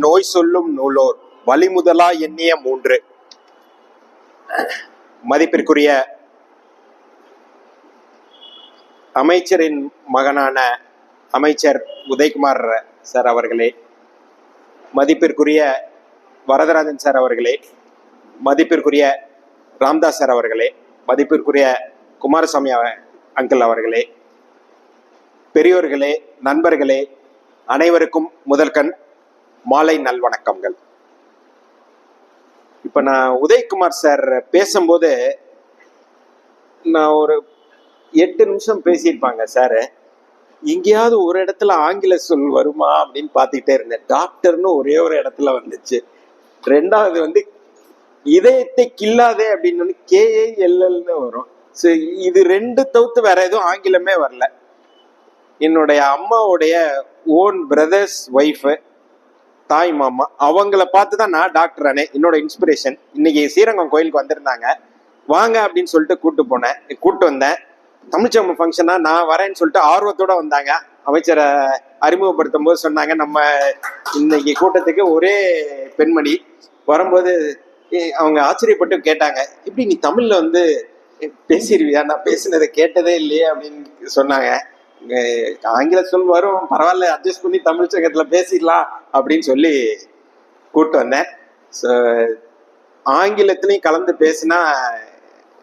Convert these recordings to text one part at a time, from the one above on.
நோய் சொல்லும் நூலோர் வழிமுதலா எண்ணிய மூன்று. மதிப்பிற்குரிய அமைச்சரின் மகனான அமைச்சர் உதயகுமார் சார் அவர்களே, மதிப்பிற்குரிய வரதராஜன் சார் அவர்களே, மதிப்பிற்குரிய ராம்தாஸ் சார் அவர்களே, மதிப்பிற்குரிய குமாரசாமி அங்கிள் அவர்களே, பெரியோர்களே, நண்பர்களே, அனைவருக்கும் முதல்கண் மாலை நல்வணக்கங்கள். இப்ப நான் உதயகுமார் சார் பேசும்போது நான் ஒரு 8 நிமிஷம் பேசியிருப்பாங்க சார். எங்கேயாவது ஒரு இடத்துல ஆங்கில சொல் வருமா அப்படின்னு பார்த்துக்கிட்டே இருந்தேன். டாக்டர்னு ஒரே ஒரு இடத்துல வந்துச்சு. ரெண்டாவது இதயத்தை கில்லாதே அப்படின்னு KALLன்னு வரும். ஸோ இது ரெண்டு தவிர்த்து வேற எதுவும் ஆங்கிலமே வரல. என்னுடைய அம்மாவுடைய ஓன் பிரதர்ஸ் ஒய்ஃபு, தாய் மாமா, அவங்கள பார்த்து தான் நான் டாக்டர் ஆனேன். என்னோட இன்ஸ்பிரேஷன். இன்னைக்கு ஸ்ரீரங்கம் கோயிலுக்கு வந்திருந்தாங்க. வாங்க அப்படின்னு சொல்லிட்டு கூப்பிட்டு வந்தேன். தமிழ்ச்சங்கம் ஃபங்க்ஷனா நான் வரேன்னு சொல்லிட்டு ஆர்வத்தோட வந்தாங்க. அமைச்சரை அறிமுகப்படுத்தும் போது சொன்னாங்க, நம்ம இன்னைக்கு கூட்டத்துக்கு ஒரே பெண்மணி. வரும்போது அவங்க ஆச்சரியப்பட்டு கேட்டாங்க, இப்படி நீ தமிழ்ல பேசிடுவியா, நான் பேசினதை கேட்டதே இல்லையே அப்படின்னு சொன்னாங்க. ஆங்கில சொல் வரும், பரவாயில்ல, அட்ஜஸ்ட் பண்ணி தமிழ் சங்கத்துல பேசிடலாம் அப்படின்னு சொல்லி கூப்பிட்டு வந்தேன். ஆங்கிலத்திலையும் கலந்து பேசினா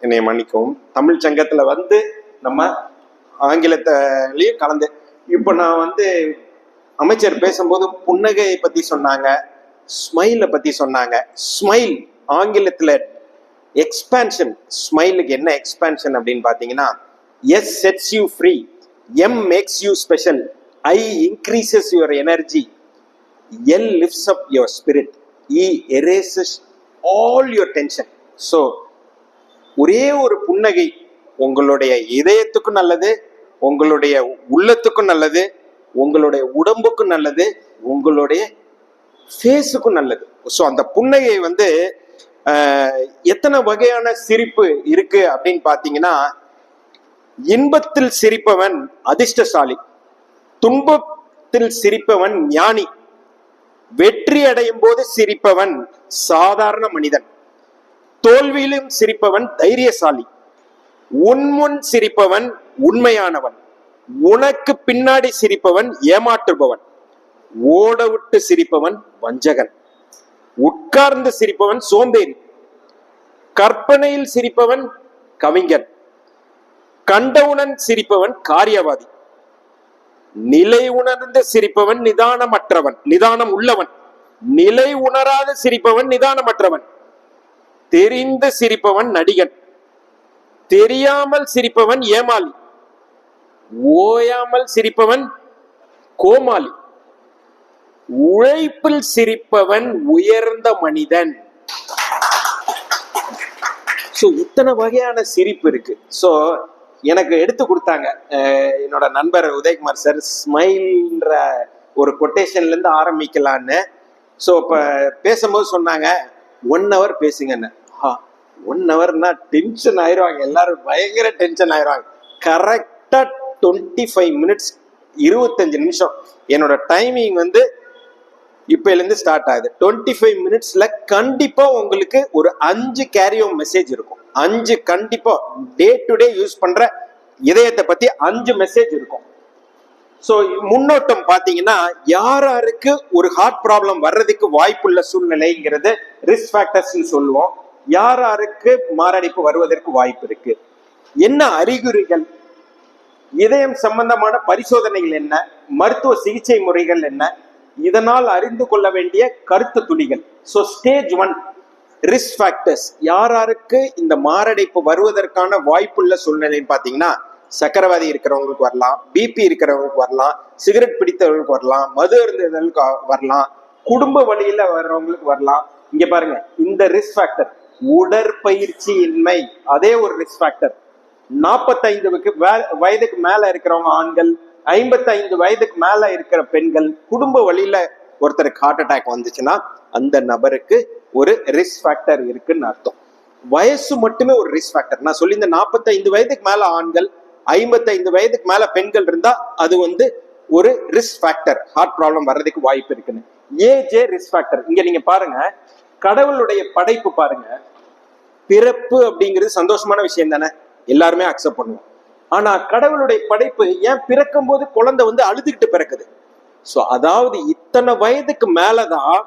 என்னை மன்னிக்கவும். தமிழ் சங்கத்துல நம்ம ஆங்கிலத்திலையும் கலந்து. இப்போ நான் அமைச்சர் பேசும்போது புன்னகையை பத்தி சொன்னாங்க, ஸ்மைலை பத்தி சொன்னாங்க. ஸ்மைல் ஆங்கிலத்துல எக்ஸ்பான்ஷன். ஸ்மைலுக்கு என்ன எக்ஸ்பான்ஷன் அப்படின்னு பாத்தீங்கன்னா, S sets you free, M makes you special, I increases your energy, L lifts up your spirit, E erases all your tension. So ஒரே ஒரு புன்னகை உங்களுடைய இதயத்துக்கும் நல்லது, உங்களுடைய உள்ளத்துக்கும் நல்லது, உங்களுடைய உடம்புக்கும் நல்லது, உங்களுடைய ஃபேஸுக்கும் நல்லது. ஸோ அந்த புன்னகை எத்தனை வகையான சிரிப்பு இருக்கு அப்படின்னு பார்த்தீங்கன்னா, இன்பத்தில் சிரிப்பவன் அதிர்ஷ்டசாலி, துன்பத்தில் சிரிப்பவன் ஞானி, வெற்றி அடையும் போது சிரிப்பவன் சாதாரண மனிதன், தோல்வியிலும் சிரிப்பவன் தைரியசாலி, உன்முன் சிரிப்பவன் உண்மையானவன், உனக்கு பின்னாடி சிரிப்பவன் ஏமாற்றுபவன், ஓட விட்டு சிரிப்பவன் வஞ்சகன், உட்கார்ந்து சிரிப்பவன் சோம்பேறி, கற்பனையில் சிரிப்பவன் கவிஞன், கண்டவுடன் சிரிப்பவன் காரியவாதி, நிலை உணர்ந்து சிரிப்பவன் நிதானம் உள்ளவன், நிலை உணராது சிரிப்பவன் நிதானமற்றவன், தெரிந்து சிரிப்பவன் நடிகன், தெரியாமல் சிரிப்பவன் ஏமாளி, ஓயாமல் சிரிப்பவன் கோமாளி, உழைப்பில் சிரிப்பவன் உயர்ந்த மனிதன். இத்தனை வகையான சிரிப்பு இருக்கு. சோ எனக்கு எடுத்து கொடுத்தாங்க என்னோட நண்பர் உதயகுமார் சார், ஸ்மைல்ன்ற ஒரு கொட்டேஷன்ல இருந்து ஆரம்பிக்கலான்னு. ஸோ இப்போ பேசும்போது சொன்னாங்க 1 hour பேசுங்கன்னு. 1 hourனா டென்ஷன் ஆயிடுவாங்க எல்லாரும், பயங்கர டென்ஷன் ஆயிடுவாங்க. கரெக்டா 25 minutes 25 நிமிஷம் என்னோட டைமிங் இப்போலேருந்து ஸ்டார்ட் ஆகுது. 25 minutesல கண்டிப்பா உங்களுக்கு ஒரு 5 கேரியோ மெசேஜ் இருக்கும். 5 கண்டிப்பா டே டு டே யூஸ் பண்ற இதயத்தை பத்தி 5 மெசேஜ் இருக்கும். ஸோ முன்னோட்டம் பாத்தீங்கன்னா, யாருக்கு ஒரு ஹார்ட் ப்ராப்ளம் வர்றதுக்கு வாய்ப்புள்ள சூழ்நிலைங்கிறது ரிஸ்க் ஃபேக்டர்ஸ் சொல்லுவோம். யாருக்கு மாரடைப்பு வருவதற்கு வாய்ப்பு இருக்கு, என்ன அறிகுறிகள், இதயம் சம்பந்தமான பரிசோதனைகள் என்ன, மருத்துவ சிகிச்சை முறைகள் என்ன, இதனால் அறிந்து கொள்ள வேண்டிய கருத்து துளிகள். So stage 1 risk factors. யாருக்கு இந்த மாரடைப்பு வருவதற்கான வாய்ப்புள்ள சூழ்நிலைன்னு பாத்தீங்கன்னா, சக்கரவாதி இருக்கிறவங்களுக்கு வரலாம், பிபி இருக்கிறவங்களுக்கு வரலாம், சிகரெட் பிடித்தவர்களுக்கு வரலாம், மது அருந்துதலுக்கு வரலாம், குடும்ப வழியில வர்றவங்களுக்கு வரலாம். இங்க பாருங்க, இந்த ரிஸ்க் ஃபேக்டர். உடற்பயிற்சி இன்மை அதே ஒரு ரிஸ்க் ஃபேக்டர். 45 வயதுக்கு மேல இருக்கிறவங்க ஆண்கள், 55 வயதுக்கு மேல இருக்கிற பெண்கள், குடும்ப வழியில ஒருத்தருக்கு ஹார்ட் அட்டாக் வந்துச்சுன்னா அந்த நபருக்கு ஒரு ரிஸ்க் ஃபேக்டர் இருக்குன்னு அர்த்தம். வயசு மட்டுமே ஒரு ரிஸ்க் ஃபேக்டர். நான் சொல்லி இந்த 45 வயதுக்கு மேல ஆண்கள், 55 வயதுக்கு மேல பெண்கள் இருந்தா அது ஒரு ரிஸ்க் ஃபேக்டர், ஹார்ட் ப்ராப்ளம் வர்றதுக்கு வாய்ப்பு இருக்குன்னு. Age risk factor. இங்க நீங்க பாருங்க, கடவுளுடைய படைப்பு பாருங்க. பிறப்பு அப்படிங்கிறது சந்தோஷமான விஷயம் தானே, எல்லாருமே அக்செப்ட் பண்ணுவோம். ஆனா கடவுளுடைய படைப்பு ஏன் பிறக்கும் போது குழந்தை வந்து அழுதுகிட்டு பிறக்குது? சோ அதாவது இத்தனை வயதுக்கு மேலதான்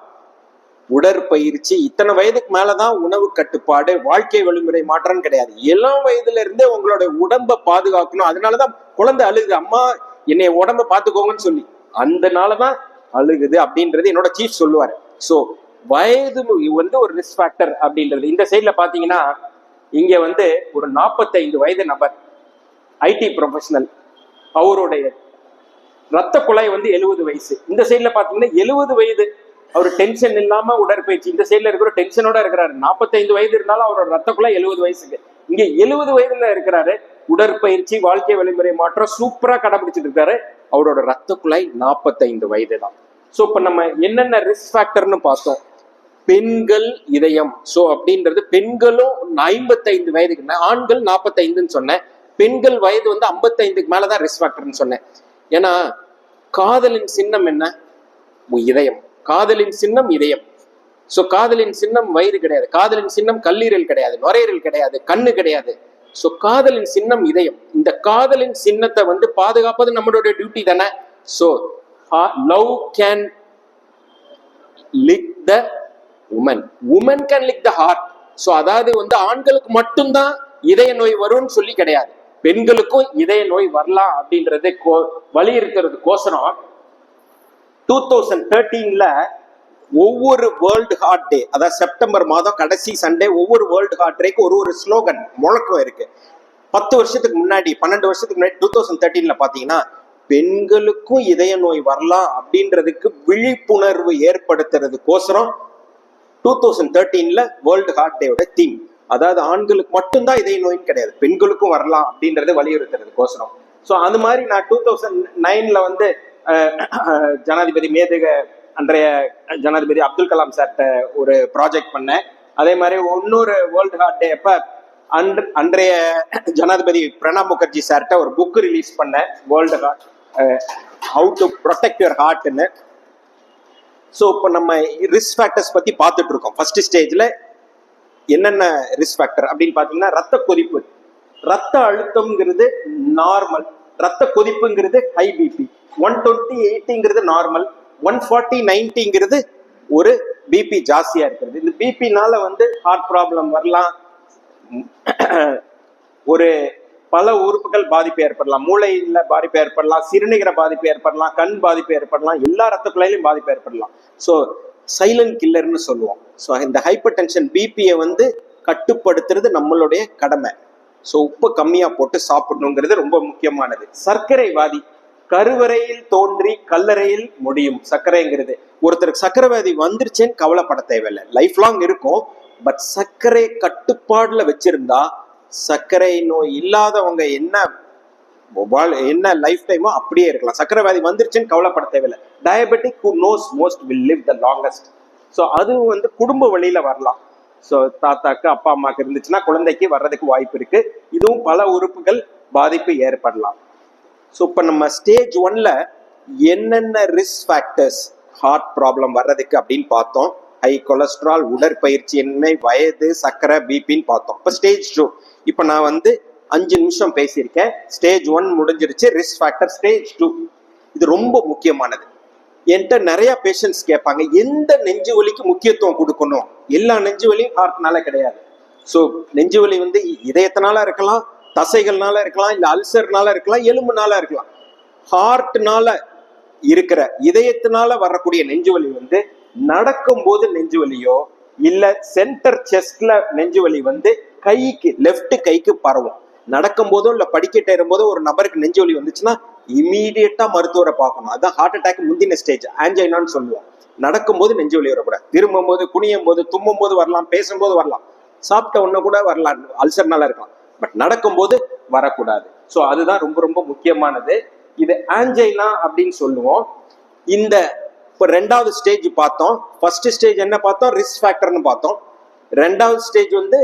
உடற்பயிற்சி, இத்தனை வயதுக்கு மேலதான் உணவு கட்டுப்பாடு, வாழ்க்கை வழிமுறை மாற்றம் கிடையாது. இளம் வயதுல இருந்தே உங்களோட உடம்ப பாதுகாக்கணும். அதனாலதான் குழந்தை அழுகுது, அம்மா என்னைய உடம்ப பாத்துக்கோங்கன்னு சொல்லி. அதனாலதான் அழுகுது அப்படின்றது என்னோட சீஃப் சொல்லுவாரு. சோ வயது வந்து ஒரு ரிஸ்க் ஃபேக்டர் அப்படின்றது. இந்த சைட்ல பாத்தீங்கன்னா இங்க வந்து ஒரு 45 வயது நபர், ஐடி ப்ரொஃபஷனல், அவருடைய ரத்த குழாய் வந்து 70 வயசு. இந்த சைட்ல பாத்தீங்கன்னா 70 வயது, அவர் டென்ஷன் இல்லாம உடற்பயிற்சி. இந்த சைட்ல இருக்கிற டென்ஷனோட இருக்கிறாரு. 45 வயது இருந்தாலும் அவரோட ரத்த குழாய் 70 வயசுக்கு. இங்க 70 வயதுல இருக்கிறாரு, உடற்பயிற்சி, வாழ்க்கை வழிமுறை மாற்றம் சூப்பரா கடைபிடிச்சிட்டு இருக்காரு. அவரோட ரத்த குழாய் 45 வயது தான். சோ இப்ப நம்ம என்னென்ன ரிஸ்க் ஃபேக்டர்னு பார்த்தோம். பெண்கள் இதயம், சோ அப்படின்றது பெண்களும் 55 வயதுக்கு, ஆண்கள் 45ன்னு சொன்னேன், பெண்கள் வயது வந்து 55க்கு மேலதான் ரிஸ்க் ஃபேக்டர்னு சொன்னேன். ஏன்னா காதலின் சின்னம் என்ன? இதயம். காதலின் சின்னம் இதயம். சோ காதலின் சின்னம் வயிறு கிடையாது, காதலின் சின்னம் கல்லீரல் கிடையாது, நுரையீரல் கிடையாது, கண்ணு கிடையாது. சோ காதலின் சின்னம் இதயம். இந்த காதலின் சின்னத்தை வந்து பாதுகாப்பது நம்மளோட டியூட்டி தானே. So love can lick the woman, woman can lick the heart. So அதாவது வந்து ஆண்களுக்கு மட்டும்தான் இதய நோய் வரும்னு சொல்லி கிடையாது, பெண்களுக்கும் இதய நோய் வரலாம் அப்படின்றது வலியுறுத்துறதுக்கோசரம் 2013ல ஒவ்வொரு வேர்ல்டு ஹார்ட் டே, அதாவது செப்டம்பர் மாதம் கடைசி சண்டே, ஒவ்வொரு வேர்ல்டு ஹார்ட் டேக்கு ஒரு ஸ்லோகன் முழக்கம் இருக்கு. 10 வருஷத்துக்கு முன்னாடி, 12 வருஷத்துக்கு முன்னாடி 2013ல பாத்தீங்கன்னா பெண்களுக்கும் இதய நோய் வரலாம் அப்படின்றதுக்கு விழிப்புணர்வு ஏற்படுத்துறதுக்கோசரம் 2013ல வேர்ல்டு ஹார்ட் டேயோட தீம், அதாவது ஆண்களுக்கு மட்டும்தான் இதய நோயின்னு கிடையாது, பெண்களுக்கும் வரலாம் அப்படின்றத வலியுறுத்துறதுக்கோசரம். ஸோ அது மாதிரி நான் 2009ல வந்து ஜனாதிபதி மேதக அன்றைய ஜனாதிபதி அப்துல் கலாம் சார்கிட்ட ஒரு ப்ராஜெக்ட் பண்ணேன். அதே மாதிரி இன்னொரு வேர்ல்டு ஹார்ட் டே அப்ப அன்றைய ஜனாதிபதி பிரணாப் முகர்ஜி சார்கிட்ட ஒரு புக் ரிலீஸ் பண்ணேன், world heart how to protect your ஹார்ட்னு. ஸோ இப்போ நம்ம ரிஸ்க் ஃபேக்டர்ஸ் பத்தி பார்த்துட்டு இருக்கோம். ஃபர்ஸ்ட் ஸ்டேஜ்ல என்னென்ன ரிஸ்க் ஃபேக்டர் அப்படின்னு பாத்தீங்கன்னா, ரத்த கொதிப்பு, ரத்த அழுத்தம்ங்கிறது நார்மல், ரத்த கொதிப்புங்கிறது ஹை பிபி. 120/80ங்கிறது நார்மல், 140/90ங்கிறது ஒரு பிபி ஜாஸ்தியா இருக்கிறது. இந்த பிபினால வந்து ஹார்ட் ப்ராப்ளம் வரலாம், ஒரு பல உறுப்புகள் பாதிப்பு ஏற்படலாம், மூளையில பாதிப்பு ஏற்படலாம், சிறுநீரக பாதிப்பு ஏற்படலாம், கண் பாதிப்பு ஏற்படலாம், எல்லா ரத்த குழாயிலும் பாதிப்பு ஏற்படலாம். ஸோ சைலண்ட் கில்லர்னு சொல்லுவோம். ஸோ இந்த ஹைப்பர் டென்ஷன் பிபியை வந்து கட்டுப்படுத்துறது நம்மளுடைய கடமை. ஸோ உப்பு கம்மியா போட்டு சாப்பிடணுங்கிறது ரொம்ப முக்கியமானது. சர்க்கரைவாதி, கருவறையில் தோன்றி கல்லறையில் முடியும் சர்க்கரைங்கிறது. ஒருத்தருக்கு சர்க்கரை வியாதி வந்துருச்சேன்னு கவலைப்பட தேவையில்லை, லைஃப் லாங் இருக்கும். பட் சர்க்கரை கட்டுப்பாடுல வச்சிருந்தா, சர்க்கரை நோய் இல்லாதவங்க என்ன லைஃப் டைமோ அப்படியே இருக்கலாம். சர்க்கரை வியாதி வந்துருச்சுன்னு கவலைப்பட தேவையில்லை. Diabetic who knows most will live the longest. So அதுவும் வந்து குடும்ப வழியில வரலாம். ஸோ தாத்தாக்கு அப்பா அம்மாக்கு இருந்துச்சுன்னா குழந்தைக்கு வர்றதுக்கு வாய்ப்பு இருக்கு. இதுவும் பல உறுப்புகள் பாதிப்பு ஏற்படலாம். ஸோ இப்போ நம்ம ஸ்டேஜ் 1ல என்னென்ன ரிஸ்க் ஃபேக்டர்ஸ் ஹார்ட் ப்ராப்ளம் வர்றதுக்கு அப்படின்னு பார்த்தோம். ஹை கொலஸ்ட்ரால், உடற்பயிற்சி இன்மை, வயது, சர்க்கரை, பிபின்னு பார்த்தோம். இப்போ ஸ்டேஜ் 2, இப்போ நான் வந்து 5 நிமிஷம் பேசியிருக்கேன். ஸ்டேஜ் 1 முடிஞ்சிருச்சு. ரிஸ்க் ஃபேக்டர் ஸ்டேஜ் 2, இது ரொம்ப முக்கியமானது. என்கிட்ட நிறைய பேஷண்ட்ஸ் கேட்பாங்க, எந்த நெஞ்சு வலிக்கு முக்கியத்துவம் கொடுக்கணும்? எல்லா நெஞ்சு வலியும் ஹார்ட்னால கிடையாது. ஸோ நெஞ்சு வலி வந்து இதயத்தினால இருக்கலாம், தசைகள்னால இருக்கலாம், இல்ல அல்சர்னால இருக்கலாம், எலும்புனால இருக்கலாம். ஹார்ட்னால இருக்கிற, இதயத்தினால வரக்கூடிய நெஞ்சு வலி வந்து நடக்கும் போது நெஞ்சு வலியோ இல்ல சென்டர் செஸ்ட்ல நெஞ்சு வலி வந்து கைக்கு, லெஃப்ட் கைக்கு பரவும். நடக்கும் போதோ இல்ல படிக்கட்டு ஏறும்போதோ ஒரு நபருக்கு நெஞ்சு வலி வந்துச்சுன்னா இமீடியட்டா மருத்துவரை பார்க்கணும். அதான் ஹார்ட் அட்டாக் முந்தின ஸ்டேஜ், ஆன்ஜைனான்னு சொல்லுவோம். நடக்கும்போது நெஞ்சு வலி வரக்கூடாது. திரும்பும் போது, குனியும் போது, தும்மும் போது வரலாம், பேசும்போது வரலாம், சாப்பிட்ட உடனே கூட வரலாம், அல்சர்னால இருக்கலாம். பட் நடக்கும்போது வரக்கூடாது. ஸோ அதுதான் ரொம்ப ரொம்ப முக்கியமானது. இது ஆன்ஜைனா அப்படின்னு சொல்லுவோம். இந்த இப்போ 2வது ஸ்டேஜ் பார்த்தோம். ஃபர்ஸ்ட் ஸ்டேஜ் என்ன பார்த்தோம்? ரிஸ்க் ஃபேக்டர்னு பார்த்தோம். 2வது ஸ்டேஜ் வந்து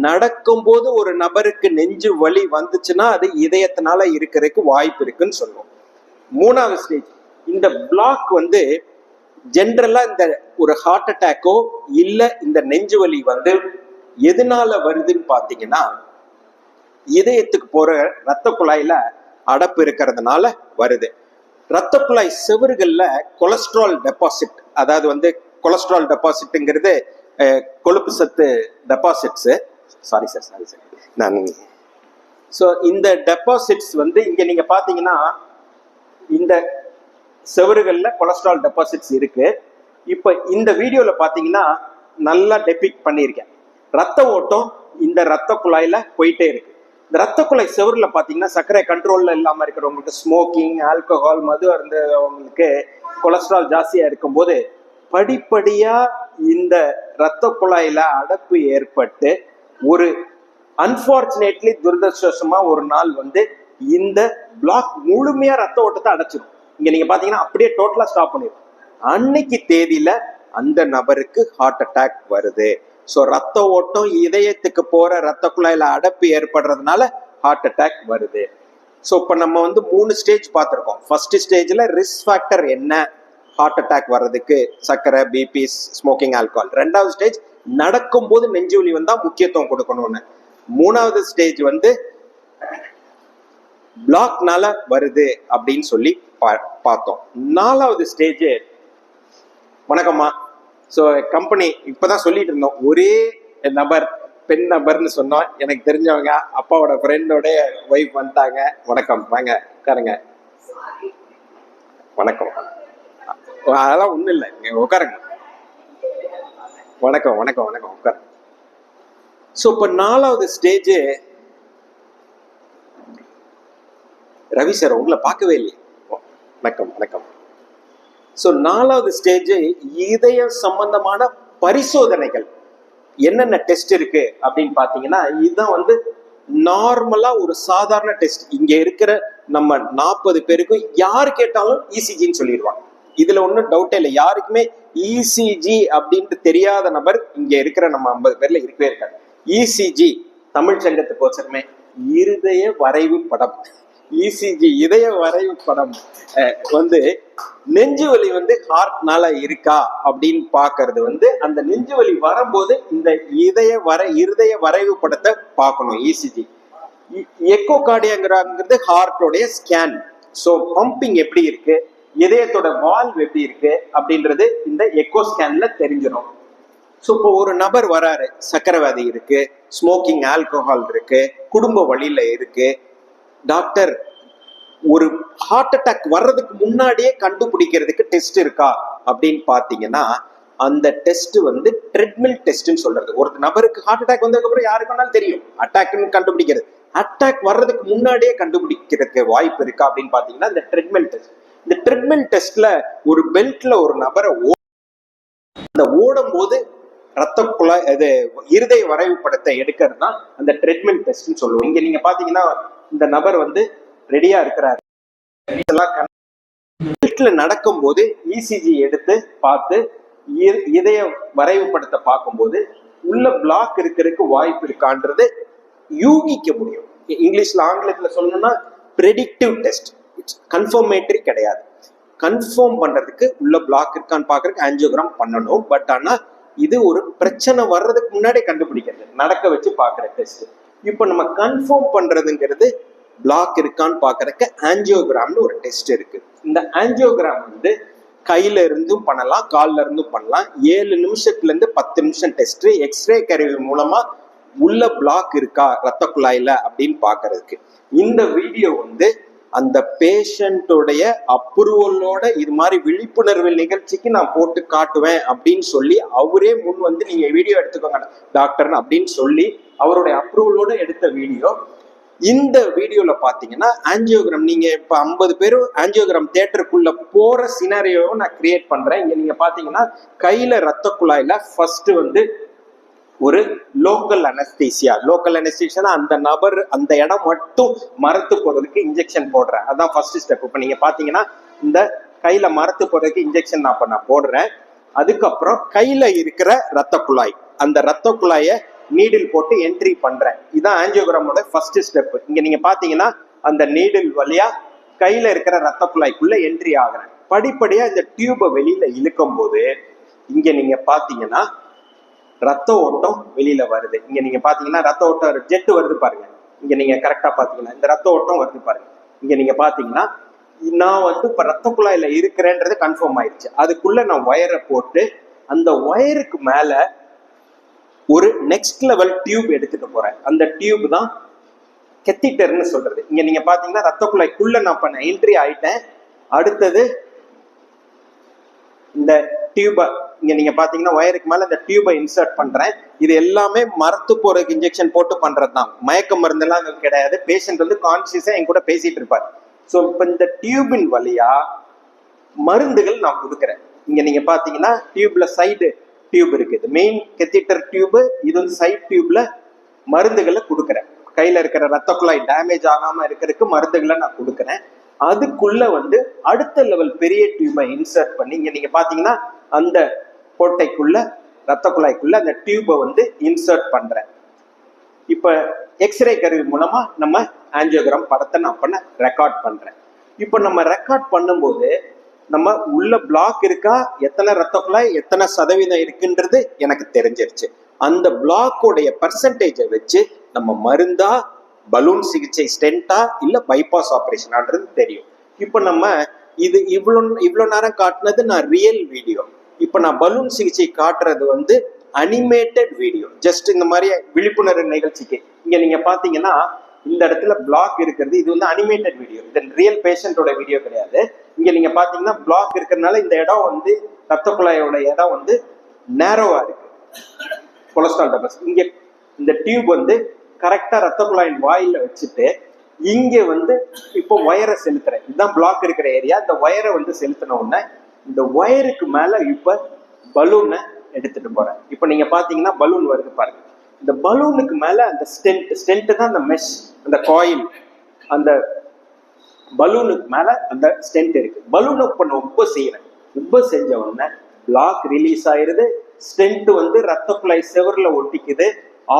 நடக்கும்போது ஒரு நபருக்கு நெஞ்சு வலி வந்துச்சுன்னா அது இதயத்தினால இருக்கிறதுக்கு வாய்ப்பு இருக்குன்னு சொல்லுவோம். 3வது ஸ்டேஜ், இந்த பிளாக் வந்து ஜென்ரலா இந்த ஒரு ஹார்ட் அட்டாக்கோ இல்ல இந்த நெஞ்சு வலி வந்து எதனால வருதுன்னு பாத்தீங்கன்னா, இதயத்துக்கு போற ரத்த குழாயில அடப்பு இருக்கிறதுனால வருது. ரத்த குழாய் செவறுகள்ல கொலஸ்ட்ரால் டெபாசிட், அதாவது வந்து கொலஸ்ட்ரால் டெபாசிட்ங்கிறது கொழுப்பு சத்து டெபாசிட்ஸ். சாரி சார் நான் ஸோ இந்த டெபாசிட்ஸ் வந்து இங்க நீங்க பாத்தீங்கன்னா இந்த செவறுகள்ல கொலஸ்ட்ரால் டெபாசிட்ஸ் இருக்கு. இப்ப இந்த வீடியோல பாத்தீங்கன்னா நல்லா டெபிக்ட் பண்ணியிருக்கேன். ரத்த ஓட்டம் இந்த ரத்த குழாயில போயிட்டே இருக்கு. இந்த ரத்த குழாய் செவருல பாத்தீங்கன்னா சர்க்கரை கண்ட்ரோல்ல இல்லாம இருக்கிறவங்களுக்கு, ஸ்மோக்கிங், ஆல்கஹால், மது அருந்தவங்களுக்கு கொலஸ்ட்ரால் ஜாஸ்தியா இருக்கும் போது படிப்படியா இந்த ரத்த குழாயில அடப்பு ஏற்பட்டு ஒரு அன்பார்ச்சுனேட்லி துரதிருஷ்டவசமா ஒரு நாள் வந்து இந்த பிளாக் முழுமையா ரத்த ஓட்டத்தை அடைச்சிடும். இங்க நீங்க பாத்தீங்கன்னா அப்படியே டோட்டலா ஸ்டாப் பண்ணிடும். அன்னைக்கு தேதியில அந்த நபருக்கு ஹார்ட் அட்டாக் வருது. ஸோ ரத்த ஓட்டம் இதயத்துக்கு போற ரத்த குழாயில அடப்பு ஏற்படுறதுனால ஹார்ட் அட்டாக் வருது. ஸோ இப்போ நம்ம வந்து 3 ஸ்டேஜ் பார்த்துருக்கோம். ஃபர்ஸ்ட் ஸ்டேஜ்ல ரிஸ்க் ஃபேக்டர் என்ன ஹார்ட் அட்டாக் வர்றதுக்கு, சர்க்கரை, பிபி, ஸ்மோக்கிங், ஆல்கஹால். 2வது ஸ்டேஜ் நடக்கும்போது நெஞ்சுவலி வந்தா முக்கியத்துவம் கொடுக்கணும்னு. 3வது ஸ்டேஜ் வந்து பிளாக்னால வருது அப்படின்னு சொல்லி பார்த்தோம். 4வது ஸ்டேஜ், வணக்கம்மா. ஸோ கம்பெனி இப்பதான் சொல்லிட்டு இருந்தோம், ஒரே நபர் பெண் நபர்னு சொன்னோம். எனக்கு தெரிஞ்சவங்க அப்பாவோட ஃப்ரெண்டோட ஒய்ஃப் வந்துட்டாங்க. வணக்கம், வாங்க உட்காருங்க. வணக்கம். அதெல்லாம் ஒண்ணும் இல்லை, உட்காருங்க. வணக்கம் வணக்கம் வணக்கம், உட்காருங்க. ஸோ இப்போ 4வது ஸ்டேஜ், ரவி சார் உங்களை பார்க்கவே இல்லையே. வணக்கம் வணக்கம். ஸோ 4வது ஸ்டேஜ் இதயம் சம்பந்தமான பரிசோதனைகள். என்னென்ன டெஸ்ட் இருக்கு அப்படின்னு பாத்தீங்கன்னா, இதுதான் வந்து நார்மலா ஒரு சாதாரண டெஸ்ட். இங்க இருக்கிற நம்ம 40 பேருக்கும் யாரு கேட்டாலும் இசிஜின்னு சொல்லிடுவாங்க. இதுல ஒன்றும் டவுட்டே இல்லை. யாருக்குமே இசிஜி அப்படின்ட்டு தெரியாத நபர் இங்க இருக்கிற நம்ம 50 பேர்ல இருக்கவே இருக்காது. இசிஜி தமிழ் சங்கத்துக்கு வச்சிருமே இருதய வரைவு படம். இசிஜி இதய வரைவு படம் வந்து நெஞ்சு வலி வந்து ஹார்ட்னால இருக்கா அப்படின்னு பாக்குறது வந்து, அந்த நெஞ்சு வலி வரும்போது இந்த இருதய வரைவு படத்தை பார்க்கணும். இசிஜி. எக்கோ கார்டியோகிராம்ங்கிறது ஹார்ட்டோடைய ஸ்கேன். ஸோ பம்பிங் எப்படி இருக்கு, இதயத்தோட வால்வ் எப்படி இருக்கு அப்படின்றது இந்த எக்கோ ஸ்கேன்ல தெரிஞ்சிடும். ஸோ இப்போ ஒரு நபர் வராரு, சக்கரை வியாதி இருக்கு, ஸ்மோக்கிங், ஆல்கஹால் இருக்கு, குடும்ப வழியில இருக்கு, டாக்டர் ஒரு ஹார்ட் அட்டாக் வர்றதுக்கு முன்னாடியே கண்டுபிடிக்கிறதுக்கு டெஸ்ட் இருக்கா அப்படின்னு பாத்தீங்கன்னா, அந்த டெஸ்ட் வந்து ட்ரெட்மில் டெஸ்ட்னு சொல்றது. ஒரு நபருக்கு ஹார்ட் அட்டாக் வந்ததுக்கு அப்புறம் யாருக்கு வேணாலும் தெரியும் அட்டாக்னு கண்டுபிடிக்கிறது. அட்டாக் வர்றதுக்கு முன்னாடியே கண்டுபிடிக்கிறதுக்கு வாய்ப்பு இருக்கா அப்படின்னு பாத்தீங்கன்னா இந்த ட்ரெட்மில் டெஸ்ட். இந்த ட்ரெட்மில் டெஸ்ட்ல ஒரு பெல்ட்ல ஒரு நபரை அந்த ஓடும் போது ரத்த குழாய் இது இருதய வரைவு படத்தை எடுக்கிறது தான் அந்த ட்ரெட்மில் டெஸ்ட்னு சொல்லுவோம். இங்க நீங்க பாத்தீங்கன்னா இந்த நபர் வந்து ரெடியா இருக்கிறாரு. நடக்கும் போது இசிஜி எடுத்து பார்த்து இதய வரைவு படத்தை பார்க்கும்போது உள்ள பிளாக் இருக்கிறதுக்கு வாய்ப்பு இருக்கான்றது யூகிக்க முடியும். இங்கிலீஷ்ல, ஆங்கிலத்துல சொல்லணும்னா ப்ரெடிக்டிவ் டெஸ்ட். கன்ஃபர்மேட்டரி கிடையாது. கன்ஃபார்ம் பண்றதுக்கு உள்ள பிளாக் இருக்கான்னு பாக்குறதுக்கு ஆஞ்சியோகிராம் பண்ணணும். பட் ஆனா இது ஒரு பிரச்சனை வர்றதுக்கு முன்னாடியே கண்டுபிடிக்கிறது, நடக்க வச்சு பாக்குற டெஸ்ட். இப்போ நம்ம கன்ஃபார்ம் பண்றதுங்கிறது பிளாக் இருக்கான்னு பாக்குறதுக்கு ஆஞ்சியோகிராம்னு ஒரு டெஸ்ட் இருக்கு. இந்த ஆஞ்சியோகிராம் வந்து கையில இருந்தும் பண்ணலாம், கால்ல இருந்தும் பண்ணலாம். 7 நிமிஷத்துல இருந்து 10 நிமிஷம் டெஸ்ட். எக்ஸ்ரே கருவி மூலமா உள்ள பிளாக் இருக்கா ரத்த குழாயில அப்படின்னு பாக்குறதுக்கு. இந்த வீடியோ வந்து அந்த பேஷண்டோடைய அப்ரூவலோட இது மாதிரி விழிப்புணர்வு நிகழ்ச்சிக்கு நான் போட்டு காட்டுவேன் அப்படின்னு சொல்லி அவரே முன் வந்து நீங்க வீடியோ எடுத்துக்கோங்க டாக்டர் அப்படின்னு சொல்லி அவருடைய அப்ரூவலோட எடுத்த வீடியோ. இந்த வீடியோல பாத்தீங்கன்னா ஆஞ்சியோகிராம், நீங்க இப்ப 50 பேரும் ஆஞ்சியோகிராம் தியேட்டருக்குள்ள போற சினாரியோவை நான் கிரியேட் பண்றேன். இங்க நீங்க பாத்தீங்கன்னா கையில ரத்த குழாயில ஃபர்ஸ்ட் வந்து ஒரு லோக்கல் அனஸ்தீசியா. லோக்கல் அனஸ்தீசியா அந்த நபர் அந்த இடம் மட்டும் மரத்து போறதுக்கு இன்ஜெக்ஷன் போடுறேன். அதான் ஃபர்ஸ்ட் ஸ்டெப். இப்ப நீங்க பாத்தீங்கன்னா இந்த கையில மரத்து போறதுக்கு இன்ஜெக்ஷன் நான் போடுறேன். அதுக்கப்புறம் கையில இருக்கிற ரத்த குழாய், அந்த ரத்த குழாய நீடில் போட்டு என்ட்ரி பண்றேன். இதான் ஆஞ்சியோகிராமோட ஃபர்ஸ்ட் ஸ்டெப். இங்க நீங்க பாத்தீங்கன்னா அந்த நீடில் வழியா கையில இருக்கிற ரத்த குழாய்க்குள்ள என்ட்ரி ஆகுறேன். படிப்படியா இந்த டியூபை வெளியில இழுக்கும் போது இங்க நீங்க பாத்தீங்கன்னா ரத்த ஓட்டம் வெளியில வருது. இங்க நீங்க பாத்தீங்கன்னா ரத்த ஓட்டம் ஜெட் வருது பாருங்க. இங்க நீங்க கரெக்டா பாத்தீங்கன்னா இந்த ரத்த ஓட்டம் வருது பாருங்க. இங்க நீங்க பாத்தீங்கன்னா நான் வந்து இப்ப ரத்த குழாயில இருக்கிறேன்றது கன்ஃபார்ம் ஆயிடுச்சு. அதுக்குள்ள நான் ஒயரை போட்டு அந்த ஒயருக்கு மேல ஒரு நெக்ஸ்ட் லெவல் டியூப் எடுத்துட்டு போறேன். அந்த டியூப் தான் கெத்திட்டர்னு சொல்றது. இங்க நீங்க பாத்தீங்கன்னா ரத்த குழாய்க்குள்ள நான் பண்ண என்ட்ரி ஆயிட்டேன். அடுத்தது இந்த டியூபை இங்க நீங்க பாத்தீங்கன்னா ஒயருக்கு மேல இந்த டியூபை இன்சர்ட் பண்றேன். இது எல்லாமே மரத்து போறதுக்கு இன்ஜெக்ஷன் போட்டு பண்றது தான். மயக்க மருந்தெல்லாம் கிடையாது. பேஷண்ட் வந்து கான்சியஸா என் கூட பேசிட்டு இருப்பாரு. ஸோ இப்ப இந்த டியூபின் வழியா மருந்துகள் நான் கொடுக்குறேன். இங்க நீங்க பாத்தீங்கன்னா டியூப்ல சைடு டியூப் இருக்குது. மெயின் கெத்திட்டர் டியூப், இது வந்து சைட் டியூப்ல மருந்துகளை கொடுக்குறேன். கையில இருக்கிற ரத்த குழாய் டேமேஜ் ஆகாம இருக்கிறதுக்கு மருந்துகளை நான் கொடுக்குறேன். அதுக்குள்ள வந்து அடுத்த லெவல் பெரிய டியூபை இன்சர்ட் பண்ணி இங்க நீங்க பாத்தீங்கன்னா அந்த கோட்டைக்குள்ள ரத்த குழாய்க்குள்ள அந்த டியூபை வந்து இன்சர்ட் பண்றேன். இப்ப எக்ஸ்ரே கருவி மூலமா நம்ம ஆஞ்சியோகிராம் படத்தை நான் பண்ண ரெக்கார்ட் பண்றேன். இப்ப நம்ம ரெக்கார்ட் பண்ணும்போது நம்ம உள்ள பிளாக் இருக்கா, எத்தனை ரத்த குழாய் எத்தனை சதவீதம் இருக்குன்றது எனக்கு தெரிஞ்சிருச்சு. அந்த பிளாக்கோடைய பெர்சன்டேஜை வச்சு நம்ம மருந்தா, பலூன் சிகிச்சை, ஸ்டென்டா இல்ல பைபாஸ் ஆபரேஷனான்றது தெரியும். இப்ப நம்ம இது இவ்வளவு நேரம் காட்டினது நான் ரியல் வீடியோ. இப்ப நான் பலூன் சிகிச்சை காட்டுறது வந்து அனிமேட்டட் வீடியோ. ஜஸ்ட் இந்த மாதிரி விழிப்புணர்வு நிகழ்ச்சிக்கு இங்க நீங்க பாத்தீங்கன்னா இந்த இடத்துல பிளாக் இருக்கிறது, இது வந்து அனிமேட்டட் வீடியோ. இது ரியல் பேஷண்டோட வீடியோ கிடையாது. இங்க நீங்க பாத்தீங்கன்னா பிளாக் இருக்கிறதுனால இந்த இடம் வந்து ரத்த குழாயோட இடம் வந்து நேரோவா இருக்கு. கொலஸ்ட்ரால் டெபாசிட் இங்க இந்த டியூப் வந்து கரெக்டா ரத்த குழாயின் வாயில வச்சுட்டு இங்க வந்து இப்போ ஒயரை செலுத்துறேன். இதுதான் பிளாக் இருக்கிற ஏரியா. இந்த ஒயரை வந்து செலுத்தின உடனே இந்த ஒயருக்கு மேல இப்ப பலூனை எடுத்துட்டு போறேன். இப்ப நீங்க பாத்தீங்கன்னா பலூன் வருது பாருங்க. இந்த பலூனுக்கு மேல அந்த ஸ்டென்ட் தான் அந்த மெஷ், அந்த காயில், அந்த பலூனுக்கு மேல அந்த ஸ்டென்ட் இருக்கு. பலூனை இப்ப நான் உப்ப செய்யறேன். உப்ப செஞ்ச உடனே பிளாக் ரிலீஸ் ஆயிருது. ஸ்டென்ட் வந்து ரத்த குழாய் செவர்ல ஒட்டிக்குது.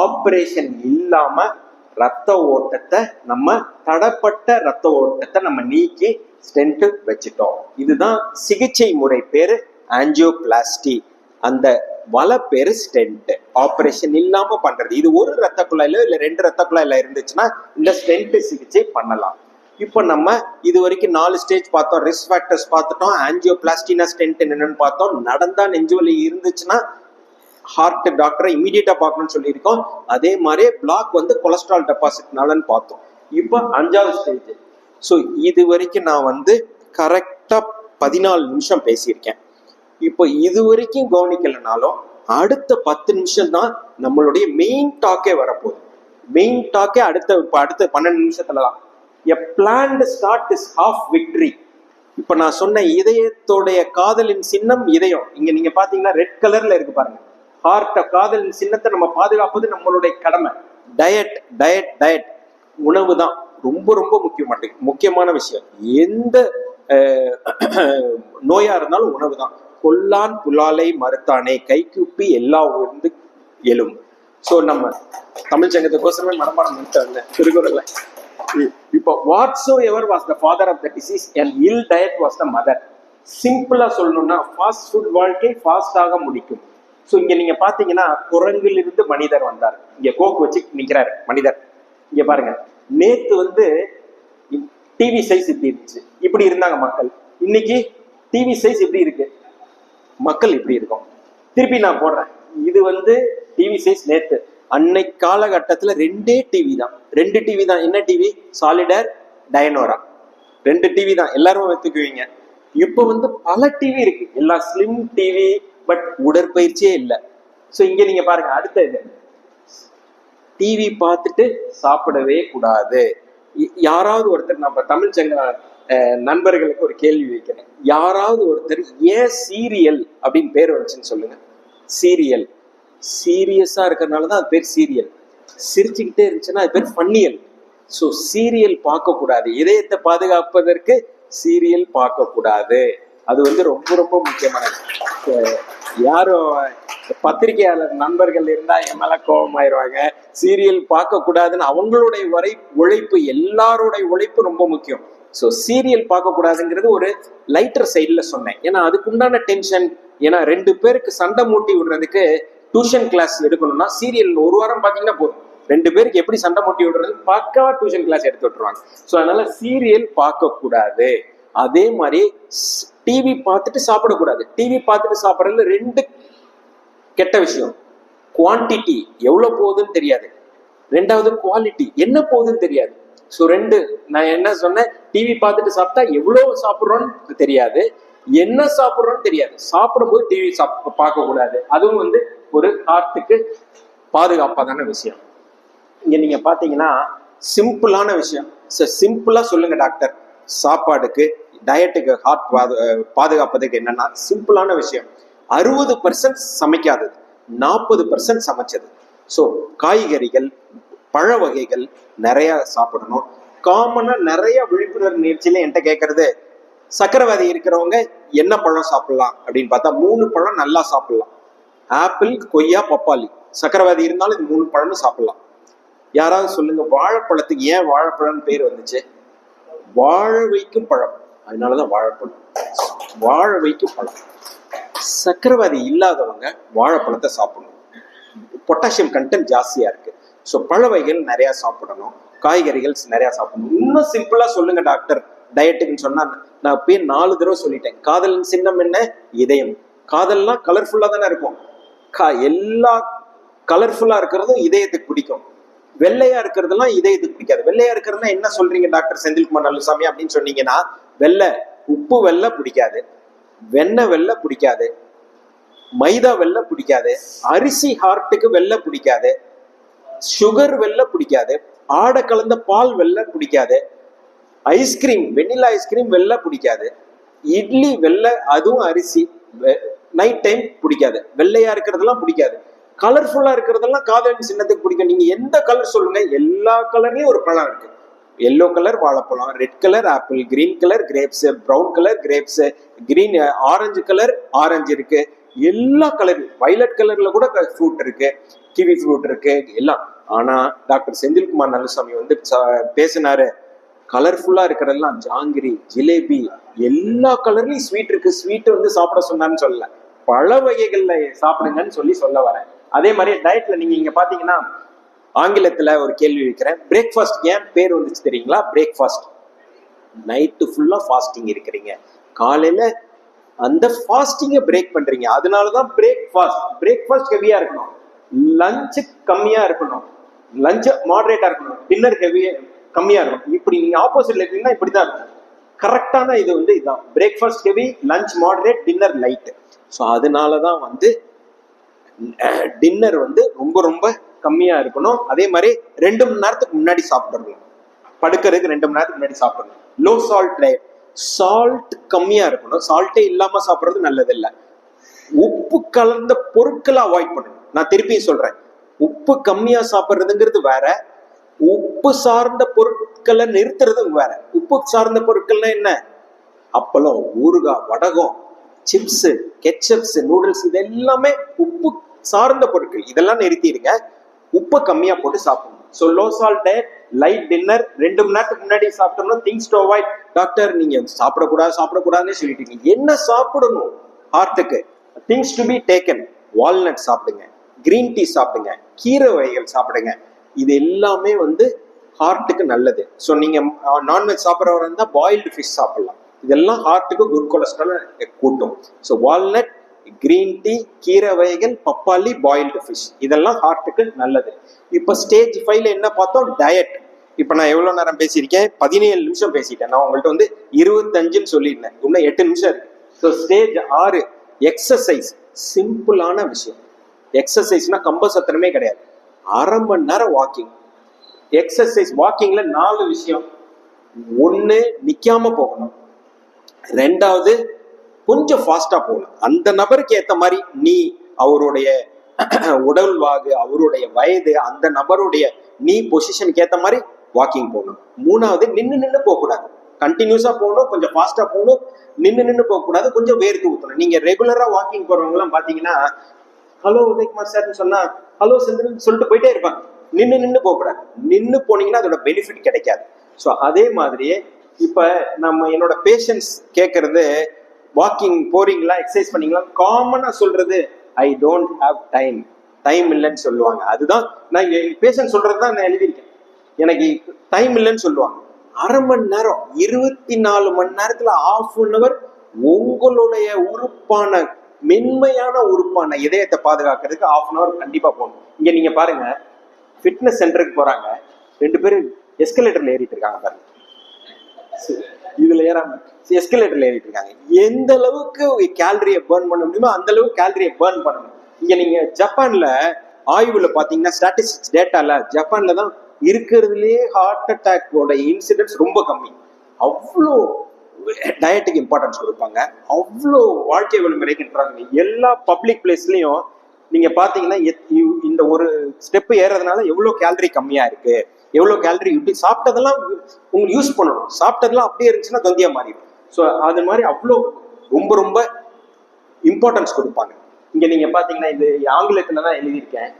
ஆபரேஷன் இல்லாம ரத்த ஓட்டத்தை நம்ம தடப்பட்ட ரத்த ஓட்டத்தை நம்ம நீக்கி ஸ்டென்ட் வச்சுட்டோம். இதுதான் சிகிச்சை முறை பேரு ஆஞ்சியோபிளாஸ்டி. அந்த வலை பேரு ஸ்டென்ட். ஆபரேஷன் இல்லாம பண்றது. இது ஒரு ரத்த குழாயில இல்ல 2 ரத்த குழாயில இருந்துச்சுன்னா இந்த ஸ்டென்ட் சிகிச்சை பண்ணலாம். இப்போ நம்ம இது வரைக்கும் 4 ஸ்டேஜ் பார்த்தோம். ரிஸ்க் ஃபேக்டர்ஸ் பார்த்துட்டோம். ஆஞ்சியோபிளாஸ்டினா ஸ்டென்ட் என்னன்னு பார்த்தோம். நடந்தா நெஞ்சுவலி இருந்துச்சுன்னா ஹார்ட் டாக்டரை இமீடியட்டா பார்க்கணும்னு சொல்லியிருக்கோம். அதே மாதிரி பிளாக் வந்து கொலஸ்ட்ரால் டெபாசிட்னாலன்னு பார்த்தோம். இப்போ 5வது ஸ்டேஜ். ஸோ இது வரைக்கும் நான் வந்து கரெக்டா 14 நிமிஷம் பேசியிருக்கேன். இப்போ இது வரைக்கும் கவனிக்கலனாலும் அடுத்த 10 நிமிஷம் தான் நம்மளுடைய மெயின் டாக்கே வரப்போகுது. மெயின் டாக்கே அடுத்த 12 நிமிஷத்துல தான். A planned start is half victory. இப்ப நான் சொன்ன இதயத்தோடைய காதலின் சின்னம் இதயம். இங்க நீங்க பாத்தீங்கன்னா ரெட் கலர்ல இருக்கு பாருங்க. ஹார்ட், காதலின் சின்னத்தை நம்ம பாதுகாப்பது நம்மளுடைய கடமை. டயட் டயட் டயட் உணவு தான் ரொம்ப ரொம்ப முக்கியமான விஷயம். எந்த நோயா இருந்தாலும் உணவு தான். கொல்லான் புலாலை மறுத்தானே கைக்குப்பி எல்லா உயர்ந்து எழும். சோ நம்ம தமிழ் சங்கத்துக்கோசரமே மனப்பாடம் பண்ணிட்டு திருக்குறள்ல இப்போ whatsoever was the father of the disease and ill diet was the mother. சிம்பிளா சொல்லணும்னா ஃபாஸ்ட் ஃபுட் வாழ்க்கை ஃபாஸ்டாக முடிக்கும். ஸோ இங்க நீங்க பாத்தீங்கன்னா குரங்கிலிருந்து மனிதர் வந்தார். இங்க கோக்கு வச்சு நிக்கிறாரு மனிதர். இங்க பாருங்க, நேத்து வந்து டிவி சைஸ் இப்படி இருந்துச்சு, இப்படி இருந்தாங்க மக்கள். இன்னைக்கு டிவி சைஸ் இப்படி இருக்கு, மக்கள் இப்படி இருக்கும். திருப்பி நான் போடுறேன், இது வந்து டிவி சைஸ் நேத்து. அன்னைக்கு காலகட்டத்துல 2 டிவி தான். 2 டிவி தான். என்ன டிவி? சாலிடர், டயனோரா. 2 டிவி தான் எல்லாரும் வைத்துக்குவீங்க. இப்போ வந்து பல டிவி இருக்கு, எல்லாம் ஸ்லிம் டிவி. பட் உடற்பயிற்சியே இல்லை. ஸோ இங்க நீங்க பாருங்க, அடுத்த இது டிவி பார்த்துட்டு சாப்பிடவே கூடாது. யாராவது ஒருத்தர், நம்ம தமிழ் சங்க நண்பர்களுக்கு ஒரு கேள்வி வைக்கிறேன். யாராவது ஒருத்தர் ஏன் சீரியல் அப்படின்னு பேர் வந்துச்சுன்னு சொல்லுங்க. சீரியல் சீரியஸா இருக்கிறதுனால தான் அது பேர் சீரியல். சிரிச்சுக்கிட்டே இருந்துச்சுன்னா அது பேர் ஃபன்னியல். ஸோ சீரியல் பார்க்க கூடாது. இதயத்தை பாதுகாப்பதற்கு சீரியல் பார்க்க கூடாது. அது வந்து ரொம்ப ரொம்ப முக்கியமானது. யாரும் பத்திரிகையாளர் நண்பர்கள் இருந்தா என் மேல கோபமாயிருவாங்க. சீரியல் பார்க்க கூடாதுன்னு அவங்களுடைய உழைப்பு, எல்லாருடைய உழைப்பு ரொம்ப முக்கியம். ஸோ சீரியல் பார்க்கக்கூடாதுங்கிறது ஒரு லைட்டர் சைடில் சொன்னேன். ஏன்னா அதுக்குண்டான டென்ஷன், ஏன்னா 2 பேருக்கு சண்டை மூட்டி விடுறதுக்கு டியூஷன் கிளாஸ் எடுக்கணும்னா சீரியல் ஒரு வாரம் பார்த்தீங்கன்னா போதும். 2 பேருக்கு எப்படி சண்டை மூட்டி விடுறது பக்காவா டியூஷன் கிளாஸ் எடுத்து விட்டுருவாங்க. ஸோ அதனால சீரியல் பார்க்கக்கூடாது. அதே மாதிரி டிவி பார்த்துட்டு சாப்பிடக்கூடாது. டிவி பார்த்துட்டு சாப்பிட்றதுல 2 கெட்ட விஷயம். குவான்டிட்டி எவ்வளோ போகுதுன்னு தெரியாது, 2வது குவாலிட்டி என்ன போகுதுன்னு தெரியாது. ஸோ 2 நான் என்ன சொன்னேன், டிவி பார்த்துட்டு சாப்பிட்டா எவ்வளோ சாப்பிட்றோன்னு தெரியாது, என்ன சாப்பிட்றோன்னு தெரியாது. சாப்பிடும்போது டிவி பார்க்கக்கூடாது. அதுவும் வந்து ஒரு ஹார்ட்டுக்கு பாதுகாப்பாதான விஷயம். இங்க நீங்க பாத்தீங்கன்னா சிம்பிளான விஷயம். சிம்பிளா சொல்லுங்க டாக்டர், சாப்பாடுக்கு டயட்டுக்கு ஹார்ட் பாதுகாப்பதுக்கு என்னன்னா சிம்பிளான விஷயம். 60% சமைக்காதது, 40% சமைச்சது. ஸோ காய்கறிகள், பழ வகைகள் நிறைய சாப்பிடணும். காமனா நிறைய விழிப்புணர்வு நிகழ்ச்சியில என்கிட்ட கேட்கறது, சக்கரவாதி இருக்கிறவங்க என்ன பழம் சாப்பிடலாம் அப்படின்னு பார்த்தா 3 பழம் நல்லா சாப்பிடலாம். ஆப்பிள், கொய்யா, பப்பாளி. சக்கரவாதி இருந்தாலும் இது 3 பழம்னு சாப்பிடலாம். யாராவது சொல்லுங்க, வாழைப்பழத்துக்கு ஏன் வாழைப்பழம்னு பேர் வந்துச்சு? வாழ வைக்கும் பழம், அதனாலதான் வாழைப்பழம். வாழ வைக்கும் பழம். சக்கரவாதி இல்லாதவங்க வாழைப்பழத்தை சாப்பிடணும். பொட்டாசியம் கண்டென்ட் ஜாஸ்தியா இருக்கு. ஸோ பழ வகைகள் நிறைய சாப்பிடணும், காய்கறிகள் நிறைய சாப்பிடணும். இன்னும் சிம்பிளா சொல்லுங்க டாக்டர் டயட்டுக்குன்னு சொன்னா, நான் இப்பயே 4 தடவை சொல்லிட்டேன். காதலின் சின்னம் என்ன? இதயம். காதல்னா கலர்ஃபுல்லா தானே இருக்கும். எல்லா கலர்ஃபுல்லா இருக்கிறதும் இதயத்துக்கு பிடிக்கும். வெள்ளையா இருக்கிறதெல்லாம் இதயத்துக்கு பிடிக்காது. வெள்ளையா இருக்கிறதுனா என்ன சொல்றீங்க டாக்டர் செந்தில்குமார் நல்லசாமி அப்படின்னு சொன்னீங்கன்னா, வெள்ளை உப்பு வெள்ளை பிடிக்காது, வெண்ணெய் வெள்ளை பிடிக்காது, மைதா வெள்ளை பிடிக்காது, அரிசி ஹார்ட்டுக்கு வெள்ளை பிடிக்காது, சுகர் வெள்ளை பிடிக்காது, ஆடை கலந்த பால் வெள்ளை பிடிக்காது, ஐஸ்கிரீம் வெண்ணிலா ஐஸ்கிரீம் வெள்ளை பிடிக்காது, இட்லி வெள்ளை அதுவும் அரிசி நைட் டைம் பிடிக்காது. வெள்ளையா இருக்கிறதெல்லாம் பிடிக்காது. கலர்ஃபுல்லா இருக்கிறதெல்லாம் காதலின் சின்னத்துக்கு பிடிக்கும். நீங்க எந்த கலர் சொல்லுங்க, எல்லா கலர்லயும் ஒரு பழம் இருக்கு. எல்லோ கலர் வாழைப்பழம், red colour apple, green colour grapes, brown colour grapes, green orange colour orange இருக்கு. எல்லா கலர், வயலட் கலர்ல கூட ஃப்ரூட் இருக்கு, கிவி ஃப்ரூட் இருக்கு எல்லாம். ஆனா டாக்டர் செந்தில்குமார் நல்லசாமி வந்து பேசினாரு, கலர்ஃபுல்லா இருக்கிறதெல்லாம் ஜாங்கிரி, ஜிலேபி, எல்லா கலர்லயும் ஸ்வீட் இருக்கு, ஸ்வீட் வந்து சாப்பிட சொன்னான்னு சொல்லல, பழ வகைகள்ல சாப்பிடுங்கன்னு சொல்ல வரேன். அதே மாதிரி டயட்ல நீங்க இங்க பாத்தீங்கன்னா ஆங்கிலத்துல ஒரு கேள்வி வைக்கிறேன். பிரேக்ஃபாஸ்ட் ஏன் பேர் வந்துச்சு தெரியுங்களா? பிரேக்ஃபாஸ்ட், நைட்டு ஃபுல்லா ஃபாஸ்டிங் இருக்கிறீங்க, காலையில அந்த ஃபாஸ்டிங்கை பிரேக் பண்றீங்க, அதனாலதான் பிரேக்ஃபாஸ்ட். பிரேக்ஃபாஸ்ட் ஹெவியா இருக்கணும், லஞ்ச் கம்மியா இருக்கணும், லஞ்ச் மாடரேட்டா இருக்கணும், டின்னர் ஹெவியா கம்மியா இருக்கும். இப்படி நீங்க ஆப்போசிட்ல இருக்கீங்கன்னா இப்படிதான் இருக்கும். கரெக்டான இது வந்து இதுதான், breakfast heavy, lunch moderate, dinner light. So அதனாலதான் வந்து டின்னர் வந்து ரொம்ப ரொம்ப கம்மியா இருக்கணும். அதே மாதிரி 2 மணி நேரத்துக்கு முன்னாடி சாப்பிடணும், படுக்கிறதுக்கு 2 மணி நேரத்துக்கு முன்னாடி சாப்பிடணும். லோ சால்ட் டயட், சால்ட் கம்மியா இருக்கணும், சால்ட்டே இல்லாம சாப்பிட்றது நல்லது இல்லை. உப்பு கலந்த பொருட்களை அவாய்ட் பண்ணணும். நான் திருப்பியும் சொல்றேன், உப்பு கம்மியா சாப்பிட்றதுங்கிறது வேற, உப்பு சார்ந்த பொருட்களை நிறுத்துறது வேற. உப்பு சார்ந்த பொருட்கள்னா என்ன? அப்பளம், ஊறுகாய், வடகம், சிப்ஸ், கெச்சப்ஸ், நூடுல்ஸ், இது எல்லாமே உப்பு சார்ந்த பொருட்கள். இதெல்லாம் நிறுத்திடுங்க, உப்பை கம்மியா போட்டு சாப்பிடணும். So low salt diet, light dinner, 2 மணி நேரத்துக்கு முன்னாடி சாப்பிட்டோம்னா திங்ஸ் டு அவாய்ட். டாக்டர் நீங்க சாப்பிடக்கூடாதுன்னு சொல்லிட்டீங்க, என்ன சாப்பிடணும் ஹார்ட்டுக்கு? Things to be taken, walnut சாப்பிடுங்க, கிரீன் டீ சாப்பிடுங்க, கீரை வகைகள் சாப்பிடுங்க. இது எல்லாமே வந்து ஹார்ட்டுக்கு நல்லது. ஸோ நீங்க நான்வெஜ் சாப்பிட்றவரை இருந்தா பாயில்டு ஃபிஷ் சாப்பிடலாம். இதெல்லாம் ஹார்ட்டுக்கு குட் கொலஸ்ட்ரால் கூட்டும். ஸோ வால்நட், கிரீன் டீ, கீரை வகைகள், பப்பாளி, பாயில்டு ஃபிஷ், இதெல்லாம் ஹார்ட்டுக்கு நல்லது. இப்போ ஸ்டேஜ் 5ல என்ன பார்த்தோம்? டயட். இப்போ நான் எவ்வளோ நேரம் பேசியிருக்கேன்? 17 நிமிஷம் பேசிட்டேன். நான் உங்கள்கிட்ட வந்து 25ன்னு சொல்லியிருந்தேன், இன்னும் 8 நிமிஷம் இருக்கு. So stage 6 exercise. சிம்பிளான விஷயம். எக்ஸசைஸ்னா கம்பசத்திரமே கிடையாது, 1/2 மணி நேரம் வாக்கிங். எக்ஸசைஸ் வாக்கிங்ல 4 விஷயம். 1, நிக்காம போகணும். 2வது, கொஞ்சம் ஃபாஸ்டா போகணும். அந்த நபருக்கு ஏத்த மாதிரி நீ, அவருடைய உடல் வாகு, அவருடைய வயது, அந்த நபருடைய நீ பொசிஷனுக்கு ஏத்த மாதிரி வாக்கிங் போகணும். 3வது, நின்று போகக்கூடாது, கண்டினியூஸா போகணும், கொஞ்சம் ஃபாஸ்டா போகணும், நின்று போகக்கூடாது, கொஞ்சம் வேர்த்து ஊற்றணும். நீங்க ரெகுலரா வாக்கிங் போறவங்க எல்லாம் பாத்தீங்கன்னா, ஹலோ உதயகுமார் சார்ன்னு சொன்னா ஹலோ செந்தில் சொல்லிட்டு போயிட்டே இருப்பாங்க. நின்று போகக்கூடாது. நின்று போனீங்கன்னா அதோட பெனிஃபிட் கிடைக்காது. ஸோ அதே மாதிரியே இப்ப நம்ம என்னோட பேஷன்ஸ் கேட்கறது, வாக்கிங் போறீங்களா, எக்ஸசைஸ் பண்ணீங்களா, காமனா சொல்றது I don't have time, time இல்லைன்னு சொல்லுவாங்க. அதுதான் நான் பேஷண்ட் சொல்றதுதான் நான் எழுதியிருக்கேன். எனக்கு டைம் இல்லைன்னு சொல்லுவாங்க. அரை மணி நேரம், 24 மணி நேரத்துல ½ அன் அவர் உங்களுடைய உறுப்பான, மென்மையான உறுப்பான இதயத்தை பாதுகாக்கிறதுக்கு ½ அன் அவர் கண்டிப்பா போகணும். இங்க நீங்க பாருங்க, ஃபிட்னஸ் சென்டருக்கு போறாங்க, 2 பேரும் எஸ்கலேட்டர்ல ஏறிட்டு இருக்காங்க பாருங்க. இதுல ஏறாம எஸ்கலேட்டர்ல ஏறிட்டு இருக்காங்க. எந்த அளவுக்கு கேலரியை பேர்ன் பண்ண முடியுமோ அந்த அளவுக்கு கேலரியை பேர்ன் பண்ணணும். இங்க நீங்க ஜப்பான்ல ஆய்வுல பாத்தீங்கன்னா, ஸ்டாட்டிஸ்டிக்ஸ் டேட்டால ஜப்பான்ல தான் இருக்கிறதுலயே ஹார்ட் அட்டாக்கோட இன்சிடென்ட்ஸ் ரொம்ப கம்மி. அவ்வளோ டயட்டுக்கு இம்பார்ட்டன்ஸ் கொடுப்பாங்க, அவ்வளோ வாழ்க்கை வழிமுறைக்குன்றாங்க. எல்லா பப்ளிக் பிளேஸ்லயும் நீங்க பாத்தீங்கன்னா, இந்த ஒரு ஸ்டெப் ஏறதுனால எவ்வளவு கேலரி கம்மியா இருக்கு, எவ்வளவு கேலரி விட்டு சாப்பிட்டதெல்லாம் உங்களுக்கு யூஸ் பண்ணணும். சாப்பிட்டதெல்லாம் அப்படியே இருந்துச்சுன்னா தொந்தியா மாறிடும். ஸோ அது மாதிரி அவ்வளோ ரொம்ப ரொம்ப இம்பார்ட்டன்ஸ் கொடுப்பாங்க. இங்க நீங்க பாத்தீங்கன்னா, இது ஆங்கிலத்துல தான் எழுதியிருக்கேன்,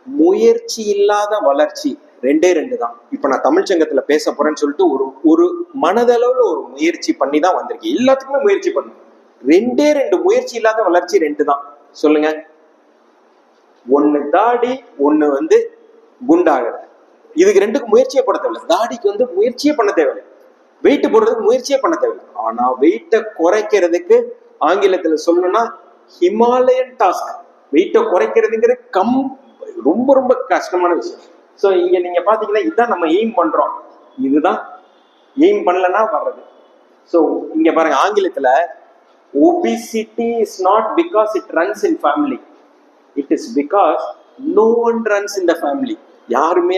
முயற்சி இல்லாத வளர்ச்சி 2 தான். இப்ப நான் தமிழ்ச்சங்கத்துல பேச போறேன்னு சொல்லிட்டு ஒரு மனதளவுல ஒரு முயற்சி பண்ணி தான் வந்திருக்கேன். எல்லாத்துக்குமே முயற்சி பண்ணும். 2 முயற்சி இல்லாத வளர்ச்சி 2 தான். சொல்லுங்க. ஒண்ணு தாடி, ஒண்ணு குண்டாகிறது. இதுக்கு 2க்கு முயற்சியே பண்ண தேவையில்லை. தாடிக்கு முயற்சியே பண்ண தேவையில்லை, வெயிட் போடுறதுக்கு முயற்சியே பண்ண தேவையில்லை. ஆனா வெயிட்டை குறைக்கிறதுக்கு ஆங்கிலத்துல சொல்லணும்னா ஹிமாலயன் டாஸ்க். வெயிட்டை குறைக்கிறதுங்கிறது ரொம்ப ரொம்ப கஷ்டமான விஷயம். ஸோ இங்க நீங்க பாத்தீங்கன்னா, இதுதான் நம்ம எய்ம் பண்றோம். இதுதான் எய்ம் பண்ணலன்னா வர்றது. ஸோ இங்க பாருங்க, ஆங்கிலத்துல obesity is not because it runs in family, it is because no one runs in the family. யாருமே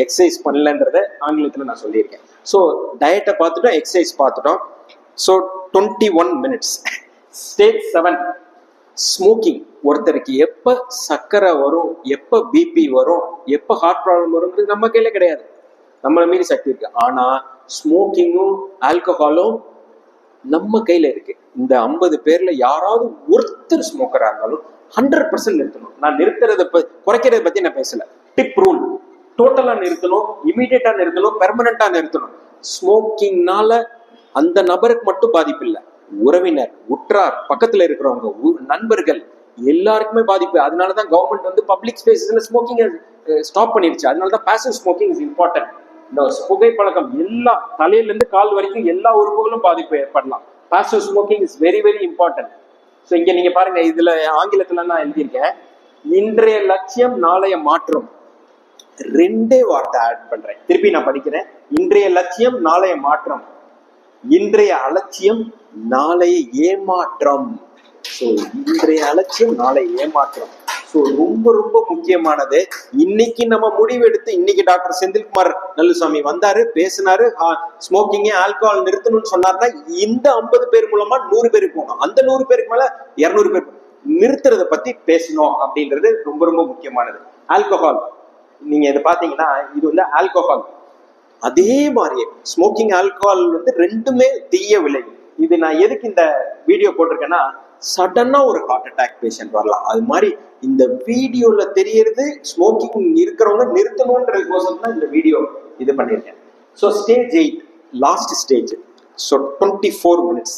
எக்ஸசைஸ் பண்ணலன்றத ஆங்கிலத்துல நான் சொல்லியிருக்கேன். ஸோ டயட்டை பார்த்துட்டோம், எக்ஸசைஸ் பார்த்துட்டோம். So 21 minutes. Stage 7 smoking. ஒருத்தருக்கு எப்ப சர்க்கரை வரும், எப்ப பிபி வரும், எப்ப ஹார்ட் ப்ராப்ளம் வரும்ன்றது நம்ம கையில கிடையாது, நம்மள மீறி சக்தி இருக்கு. ஆனா ஸ்மோக்கிங்கும் ஆல்கஹாலும் நம்ம கையில இருக்கு. இந்த 50 பேர்ல யாராவது ஒருத்தர் ஸ்மோக்கரா இருந்தாலும் 100% நிறுத்தணும். நான் நிறுத்துறத குறைக்கிறத பத்தி நான் பேசல. டிப் ரூல், டோட்டலா நிறுத்தணும், இமீடியட்டா நிறுத்தணும், பெர்மனண்டா நிறுத்தணும். ஸ்மோக்கிங்னால அந்த நபருக்கு மட்டும் பாதிப்பு இல்லை, உறவினர், உற்றார், பக்கத்துல இருக்கிறவங்க, நண்பர்கள் எல்லாருக்குமே பாதிப்பு. அதனாலதான் கவர்மெண்ட் பப்ளிக் ஸ்பேசஸ்ல ஸ்மோக்கிங் ஸ்டாப் பண்ணிருச்சு. அதனாலதான் பாசிவ் ஸ்மோக்கிங் இஸ் இம்பார்ட்டன்ட். இந்த புகைப்பழக்கம் எல்லா தலையில இருந்து கால் வரைக்கும் எல்லா உறுப்புகளும் பாதிப்பு ஏற்படலாம். Passive smoking is very very important. So இங்க நீங்க பாருங்க, இதுல ஆங்கிலத்துல நான் எழுதியிருக்கேன், இன்றைய லட்சியம் நாளைய மாற்றம். 2 வார்த்தை ஆட் பண்றேன், திருப்பி நான் படிக்கிறேன். இன்றைய லட்சியம் நாளைய மாற்றம், இன்றைய அலட்சியம் நாளைய ஏமாற்றம். ஸோ இன்றைய அலட்சியம் நாளைய ஏமாற்றம். ஸோ ரொம்ப ரொம்ப முக்கியமானது. இன்னைக்கு நம்ம முடிவெடுத்து, இன்னைக்கு டாக்டர் செந்தில்குமார் நல்லுசாமி வந்தாரு, பேசினாரு, ஸ்மோக்கிங் ஆல்கஹால் நிறுத்தணும்னு சொன்னார்னா இந்த 50 பேர் மூலமா 100 பேருக்கு போகணும். அந்த 100 பேருக்கு மேல 200 பேர் நிறுத்துறத பத்தி பேசணும் அப்படின்றது ரொம்ப ரொம்ப முக்கியமானது. ஆல்கஹால் நீங்க இதை பாத்தீங்கன்னா, இது ஆல்கஹால் அதே மாதிரியே ஸ்மோக்கிங் ஆல்கஹால் 2மே தீய விளைவு. இது நான் எதுக்கு இந்த வீடியோ போட்டிருக்கேன்னா, சடனா ஒரு ஹார்ட் அட்டாக் பேஷண்ட் வரலாம். அது மாதிரி இந்த வீடியோல தெரியறது ஸ்மோக்கிங் இருக்கிறவங்க நிறுத்தணும்ன்றதுக்கோசம் தான் இந்த வீடியோ இது பண்ணியிருக்கேன். So stage 8 last stage. So 24 minutes.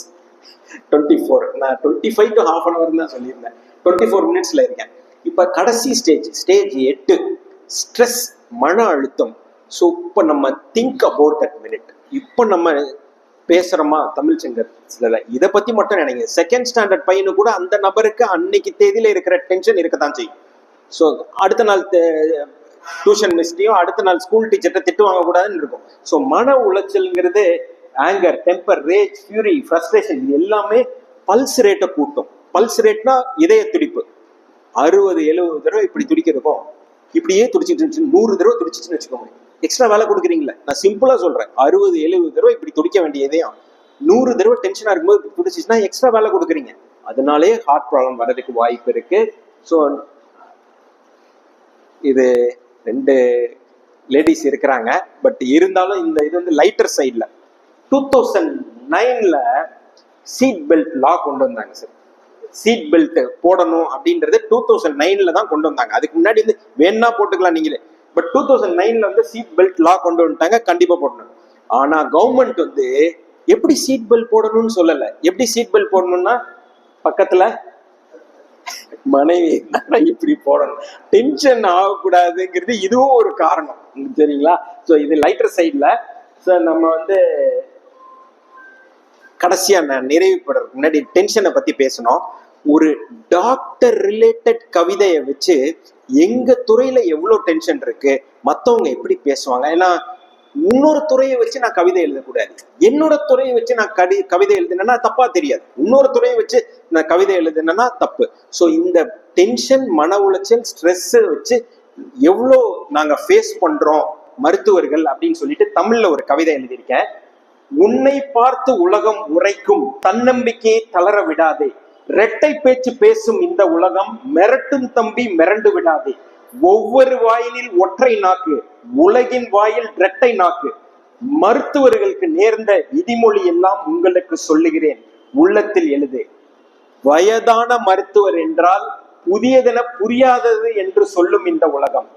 24 நான் 25 to ½ an hour தான் சொல்லியிருந்தேன். 24 minutesல இருக்கேன். இப்ப கடைசி ஸ்டேஜ் 8 ஸ்ட்ரெஸ், மன அழுத்தம். ஸோ இப்போ நம்ம திங்க் அபவுட் தட் மினிட். இப்போ நம்ம பேசுறோமா தமிழ் சங்கத்துல, இதை பத்தி மட்டும் நினைங்க. செகண்ட் ஸ்டாண்டர்ட் பையனு கூட அந்த நபருக்கு அன்னைக்கு தேதியில இருக்கிற டென்ஷன் இருக்கத்தான் செய்யும். ஸோ அடுத்த நாள் டியூஷன் மிஸ்டையும், அடுத்த நாள் ஸ்கூல் டீச்சர்கிட்ட திட்டு வாங்கக்கூடாதுன்னு இருக்கும். ஸோ மன உளைச்சல்ங்கிறது anger, temper, rage, fury, frustration, இது எல்லாமே பல்ஸ் ரேட்டை கூட்டும். பல்ஸ் ரேட்னா இதய துடிப்பு. 60-70 தடவை இப்படி துடிக்கிறதுக்கும் இப்படியே துடிச்சிட்டு 100 தடவை துடிச்சிச்சுன்னு வச்சுக்கோங்க. எக்ஸ்ட்ரா வேலை கொடுக்குறீங்களா? நான் சிம்பிளா சொல்றேன், 60-70 தடவை இப்படி துடிக்க வேண்டியதையும் 100 தடவை டென்ஷனா இருக்கும்போது துடிச்சிச்சுன்னா எக்ஸ்ட்ரா வேலை கொடுக்குறீங்க. அதனாலே ஹார்ட் ப்ராப்ளம் வர்றதுக்கு வாய்ப்பு இருக்கு. ஸோ இது 2 லேடிஸ் இருக்கிறாங்க. பட் இருந்தாலும் இந்த இது லைட்டர் சைட்ல 2009ல சீட் பெல்ட் லா கொண்டு வந்தாங்க சார். சீட் பெல்ட் போடணும் அப்படின்றது 2009ல தான் கொண்டு வந்தாங்க. அதுக்கு முன்னாடி வேணா போட்டுக்கலாம் நீங்களே. பட் 2009ல சீட் பெல்ட் லா கொண்டு வந்துட்டாங்க, கண்டிப்பா போடணும். ஆனா கவர்மெண்ட் வந்து எப்படி சீட் பெல்ட் போடணும்னு சொல்லல. எப்படி சீட் பெல்ட் போடணும்னா பக்கத்துல மனைவி இப்படி போடணும், டென்ஷன் ஆகக்கூடாதுங்கிறது இதுவும் ஒரு காரணம், சரிங்களா? ஸோ இது லைட்டர் சைட்ல. ஸோ நம்ம வந்து கடைசியா நான் நிறைவுப்படுறதுக்கு முன்னாடி டென்ஷனை பத்தி பேசணும். ஒரு டாக்டர் ரிலேட்டட் கவிதையை வச்சு எங்க துறையில எவ்வளவு டென்ஷன் இருக்கு, மத்தவங்க எப்படி பேசுவாங்க. ஏன்னா இன்னொரு துறையை வச்சு நான் கவிதை எழுதக்கூடாது. என்னோட துறையை வச்சு நான் கவிதை எழுதுனா தப்பா தெரியாது, இன்னொரு துறையை வச்சு நான் கவிதை எழுதுனா தப்பு. ஸோ இந்த டென்ஷன், மன உளைச்சல், ஸ்ட்ரெஸ் வச்சு எவ்வளோ நாங்க ஃபேஸ் பண்றோம் மருத்துவர்கள் அப்படின்னு சொல்லிட்டு தமிழ்ல ஒரு கவிதை எழுதியிருக்கேன். உன்னை பார்த்து உலகம் உரைக்கும் தன்னம்பிக்கையை தளர விடாதே, இரட்டை பேச்சு பேசும் இந்த உலகம் மிரட்டும் தம்பி மிரண்டு விடாதே, ஒவ்வொரு வாயிலில் ஒற்றை நாக்கு, உலகின் வாயில் இரட்டை நாக்கு, மருத்துவர்களுக்கு நேர்ந்த இடிமொழி எல்லாம் உங்களுக்கு சொல்லுகிறேன், உள்ளத்தில் எழுது. வயதான மருத்துவர் என்றால் புதியதென புரியாதது என்று சொல்லும் இந்த உலகம்,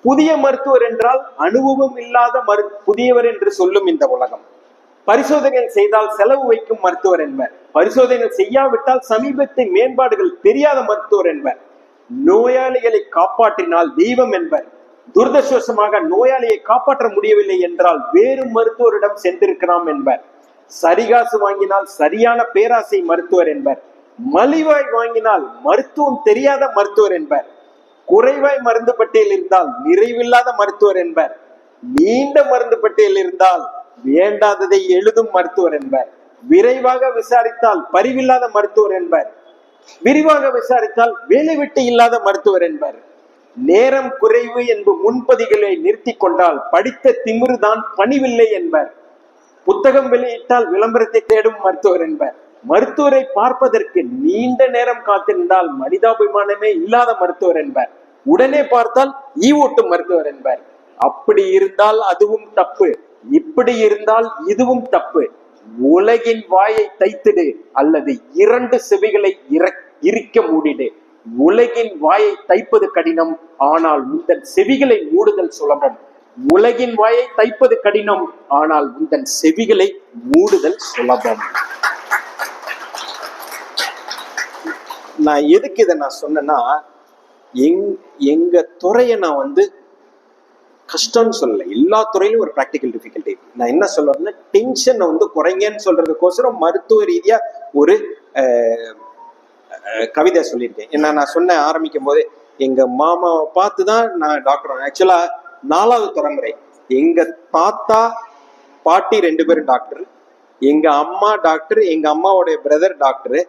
புதிய மருத்துவர் என்றால் அனுபவம் இல்லாத புதியவர் என்று சொல்லும் இந்த உலகம். பரிசோதனைகள் செய்தால் செலவு வைக்கும் மருத்துவர் என்பர், பரிசோதனைகள் செய்யாவிட்டால் சமீபத்தை மேம்பாடுகள் தெரியாத மருத்துவர் என்பர், நோயாளிகளை காப்பாற்றினால் தெய்வம் என்பர், துரதிருஷ்டவசமாக நோயாளியை காப்பாற்ற முடியவில்லை என்றால் வேறு மருத்துவரிடம் சென்றிருக்கலாம் என்பர், சரிகாசு வாங்கினால் சரியான பேராசை மருத்துவர் என்பர், மலிவாய் வாங்கினால் மருத்துவம் தெரியாத மருத்துவர் என்பர், குறைவாய் மருந்து பட்டியல் இருந்தால் நிறைவில்லாத மருத்துவர் என்பர், நீண்ட மருந்து பட்டியல் இருந்தால் வேண்டாததை எழுதும் மருத்துவர் என்பர், விரைவாக விசாரித்தால் பரிவில்லாத மருத்துவர் என்பர், விரிவாக விசாரித்தால் வேலை வெட்டி இல்லாத மருத்துவர் என்பர், நேரம் குறைவு என்பது முன்பதிகளை நிறுத்தி கொண்டால் படித்த திமிருதான் பணிவில்லை என்பர், புத்தகம் வெளியிட்டால் விளம்பரத்தை தேடும் மருத்துவர் என்பர், மருத்துவரை பார்ப்பதற்கு நீண்ட நேரம் காத்திருந்தால் மனிதாபிமானமே இல்லாத மருத்துவர் என்பர், உடனே பார்த்தால் ஈவோட்டும் மருத்துவர் என்பர். அப்படி இருந்தால் அதுவும் தப்பு, இப்படி இருந்தால் இதுவும் தப்பு. உலகின் வாயை தைத்திடு அல்லது இரண்டு செவிகளை இறுக்க மூடிடு. உலகின் வாயை தைப்பது கடினம், ஆனால் உந்தன் செவிகளை மூடுதல் சுலபம். உலகின் வாயை தைப்பது கடினம், ஆனால் உந்தன் செவிகளை மூடுதல் சுலபம். நான் எதுக்கு இதை நான் சொன்னேன்னா, எங்க துறையை நான் வந்து கஷ்டம்னு சொல்லல, எல்லா துறையிலும் ஒரு ப்ராக்டிக்கல் டிஃபிகல்ட்டி. நான் என்ன சொல்றேன்னா, டென்ஷனை வந்து குறைங்கன்னு சொல்றதுக்கோசரம் மருத்துவ ரீதியா ஒரு கவிதை சொல்லியிருக்கேன். ஏன்னா நான் சொன்ன ஆரம்பிக்கும் போது எங்க மாமாவை பார்த்துதான் நான் டாக்டர். ஆக்சுவலா 4வது தலைமுறை. எங்க தாத்தா பாட்டி 2 பேரும் டாக்டர், எங்க அம்மா டாக்டர், எங்க அம்மாவோடைய பிரதர் டாக்டர்,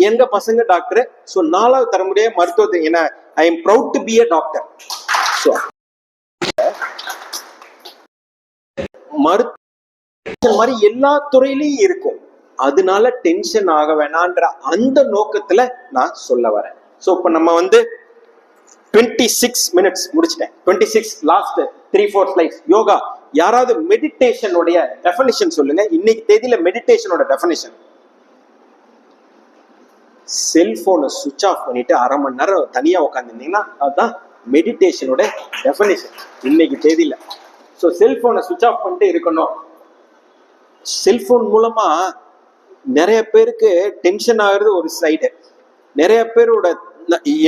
எங்க பசங்க டாக்டர். ஸோ 4வது தலைமுறையே மருத்துவத்தை. ஏன்னா I am proud to be a doctor. மருத்துவ மாதிரி எல்லா துறையிலையும் இருக்கும், அதனால டென்ஷன் ஆக வேணான்ற அந்த நோக்கத்துல நான் சொல்ல வரேன். ஸோ இப்ப நம்ம வந்து 26 மினிட்ஸ் முடிச்சிட்டேன். 26 லாஸ்ட் 3-4 ஸ்லைட்ஸ். யோகா, யாராவது மெடிடேஷனுடைய டெஃபினிஷன் சொல்லுங்க. இன்னைக்கு தேதியில மெடிடேஷனோட டெஃபினிஷன். செல்போனை சுவிட்ச் ஆஃப் பண்ணிட்டு 1/2 மணி நேரம் தனியா உட்காந்துருந்தீங்கன்னா அதுதான் மெடிடேஷனோட டெஃபினிஷன் இன்னைக்கு தேதியில. ஸோ செல்போனை சுவிட்ச் ஆஃப் பண்ணிட்டு இருக்கணும். செல்போன் மூலமா நிறைய பேருக்கு டென்ஷன் ஆகுறது ஒரு சைடு. நிறைய பேரோட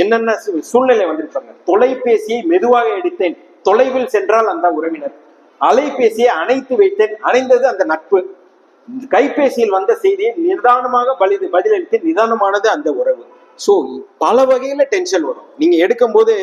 என்னென்ன சூழ்நிலை வந்திருப்பாங்க. தொலைபேசியை மெதுவாக எடுத்தேன், தொலைவில் சென்றால் அந்த உறவினர். அலைபேசியை அணைத்து வைத்தேன், அணைந்தது அந்த நட்பு. கைபேசியில் வந்த செய்தியை நிதானமாக பதிலளித்து நிதானமானது அந்த உறவு. ஸோ பல வகையில டென்ஷன் வரும். நீங்க எடுக்கும் போது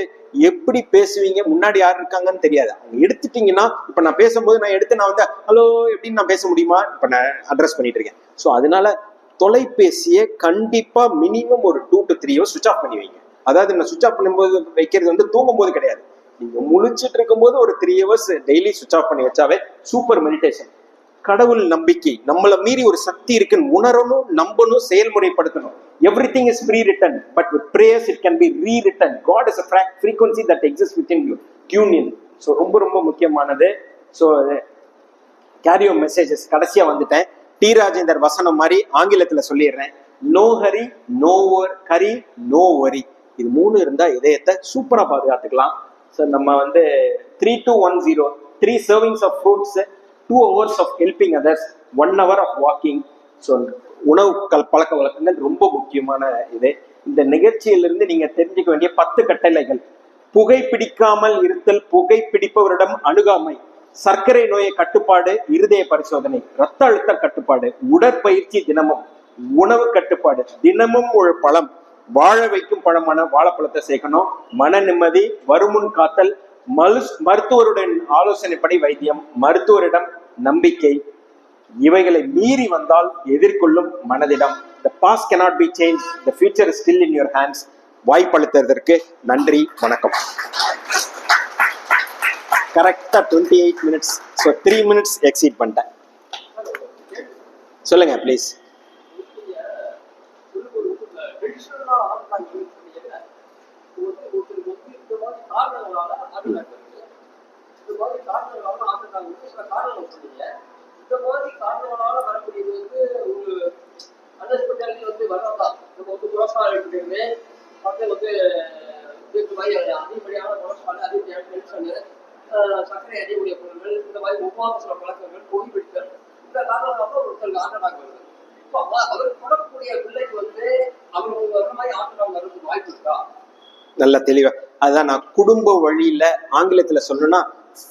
எப்படி பேசுவீங்க, முன்னாடி யார் இருக்காங்கன்னு தெரியாது. அவங்க எடுத்துட்டீங்கன்னா, இப்ப நான் பேசும்போது நான் எடுத்து நான் வந்து ஹலோ எப்படின்னு நான் பேச முடியுமா? இப்ப நான் அட்ரஸ் பண்ணிட்டு இருக்கேன். ஸோ அதனால தொலைபேசியை கண்டிப்பா மினிமம் ஒரு 2 to 3 hours சுவிச் ஆஃப் பண்ணி வைங்க. அதாவது நான் சுவிச் ஆஃப் பண்ணும்போது வைக்கிறது வந்து தூங்கும் போது கிடையாது. நீங்க முழிச்சிட்டு இருக்கும் போது ஒரு 3 hours டெய்லி சுவிச் ஆஃப் பண்ணி வச்சாவே சூப்பர் மெடிடேஷன். கடவுள் நம்பிக்கை, நம்மளை மீறி ஒரு சக்தி இருக்குன்னு உணரணும், நம்பணும், செயல்முறைப்படுத்தணும். Everything is pre-written, but with prayers it can be rewritten. God is a frequency that exists within you. Tune in. So ரொம்ப ரொம்ப முக்கியமானது. ஸோ கேரியோ மெசேஜஸ் கடைசியா வந்துட்டேன். டி ராஜேந்தர் வசனம் மாதிரி ஆங்கிலத்துல சொல்லிடுறேன். நோ ஹரி, நோ கரி, நோ வரி. இது 3 இருந்தா இதயத்தை சூப்பரா பாதுகாத்துக்கலாம். ஸோ நம்ம வந்து 3210 3 servings of fruits, 2 hours of helping others, 1 hour of walking. So உணவு பழக்க வழக்கங்கள் ரொம்ப முக்கியமான இது. இந்த நிகழ்ச்சியிலிருந்து நீங்க தெரிஞ்சுக்க வேண்டிய 10 கட்டளைகள்: புகைப்பிடிக்காமல் இருத்தல், புகைப்பிடிப்பவரிடம் அணுகாமை, சர்க்கரை நோயை கட்டுப்பாடு, இருதய பரிசோதனை, ரத்த அழுத்த கட்டுப்பாடு, உடற்பயிற்சி தினமும், உணவு கட்டுப்பாடு, தினமும் ஒரு பழம், வாழ வைக்கும் பழமான வாழைப்பழத்தை சேர்க்கணும், மன நிம்மதி, வருமுன் காத்தல், மருத்துவருடன் ஆலோசனைப்படி வைத்தியம், மருத்துவரிடம் நம்பிக்கை, இவைகளை மீறி வந்தால் எதிர்கொள்ளும் மனதிடம். The past cannot be changed, the future is still in your hands. வாய்ப்பளித்ததற்கு நன்றி, வணக்கம். கரெக்டா 28 minutes, ஸோ 3 minutes எக்ஸீட் பண்ணிட்டேன். சொல்லுங்க ப்ளீஸ். இந்த மாதிரி காரணங்களால வரக்கூடியது வந்து ஒரு அன்எக்ஸ்பெக்டட்லி வந்து வரதான். நம்ம வந்து கொலஸ்ட்ரால் எடுத்துக்கிறது, மக்கள் வந்து அதிகப்படியான கொலஸ்ட்ரால், அதிகப்படியான டென்ஷனு, சர்க்கரை அதிகக்கூடிய பொருட்கள், இந்த மாதிரி ஒவ்வாத சில பழக்கங்கள், புகைப்பிடித்தல், இந்த காரணங்களாக ஒருத்தருக்கு ஹார்ட் அட்டாக் வருது. இப்போ அவர் தொடரக்கூடிய பிள்ளைக்கு வந்து அவங்களுக்கு வர மாதிரி ஹார்ட் அட்டாக் வர்றதுக்கு வாய்ப்பு இருக்கா? நல்ல தெளிவா அதான் நான் குடும்ப வழியில ஆங்கிலத்துல சொல்லணும்னா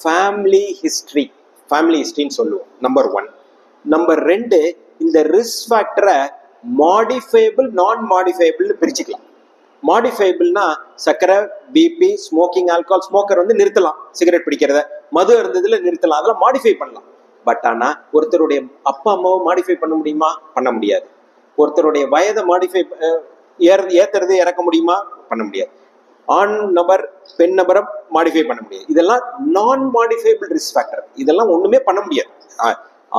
ஃபேமிலி ஹிஸ்டரின்னு சொல்லுவோம். நம்பர் 1. நம்பர் 2, இந்த ரிஸ்க் ஃபேக்டரை மாடிஃபைபிள், நான் மாடிஃபைபிள்னு பிரிச்சுக்கலாம். மாடிஃபைபிள்னா சர்க்கரை, பிபி, ஸ்மோக்கிங், ஆல்கஹால். ஸ்மோக்கர் வந்து நிறுத்தலாம், சிகரெட் பிடிக்கிறத, மது இருந்ததுல நிறுத்தலாம், அதெல்லாம் மாடிஃபை பண்ணலாம். பட் ஆனா ஒருத்தருடைய அப்பா அம்மாவை மாடிஃபை பண்ண முடியுமா? பண்ண முடியாது. ஒருத்தருடைய வயதை மாடிஃபை ஏத்துறது இறக்க முடியுமா? பண்ண முடியாது. ஆண் நபர் பெண் நபரை மாடிஃபை பண்ண முடியாது. இதெல்லாம் நான் மாடிஃபைபிள் ரிஸ்க் ஃபேக்டர். இதெல்லாம் ஒண்ணுமே பண்ண முடியாது.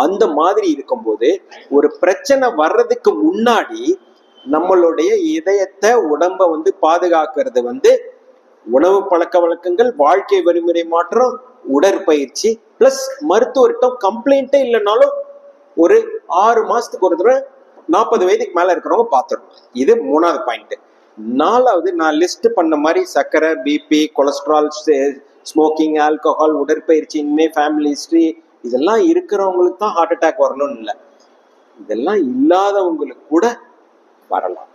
அந்த மாதிரி இருக்கும்போது ஒரு பிரச்சனை வர்றதுக்கு முன்னாடி நம்மளுடைய இதயத்தை, உடம்ப வந்து பாதுகாக்கிறது வந்து உணவு பழக்க வழக்கங்கள், வாழ்க்கை வழிமுறை மாற்றம், உடற்பயிற்சி பிளஸ் மருத்துவர்கிட்ட கம்ப்ளைண்டே இல்லைனாலும் ஒரு 6 மாசத்துக்கு ஒரு தடவை 40 வயதுக்கு மேல இருக்கிறவங்க பார்த்துடணும். இது 3வது பாயிண்ட். 4வது, நான் லிஸ்ட் பண்ண மாதிரி சர்க்கரை, பிபி, கொலஸ்ட்ரால், ஸ்மோக்கிங், ஆல்கஹால், உடற்பயிற்சி, இனிமே ஃபேமிலி ஹிஸ்டரி, இதெல்லாம் இருக்கிறவங்களுக்கு தான் ஹார்ட் அட்டாக் வரணும்னு இல்லை. இதெல்லாம் இல்லாதவங்களுக்கு கூட வரலாம்.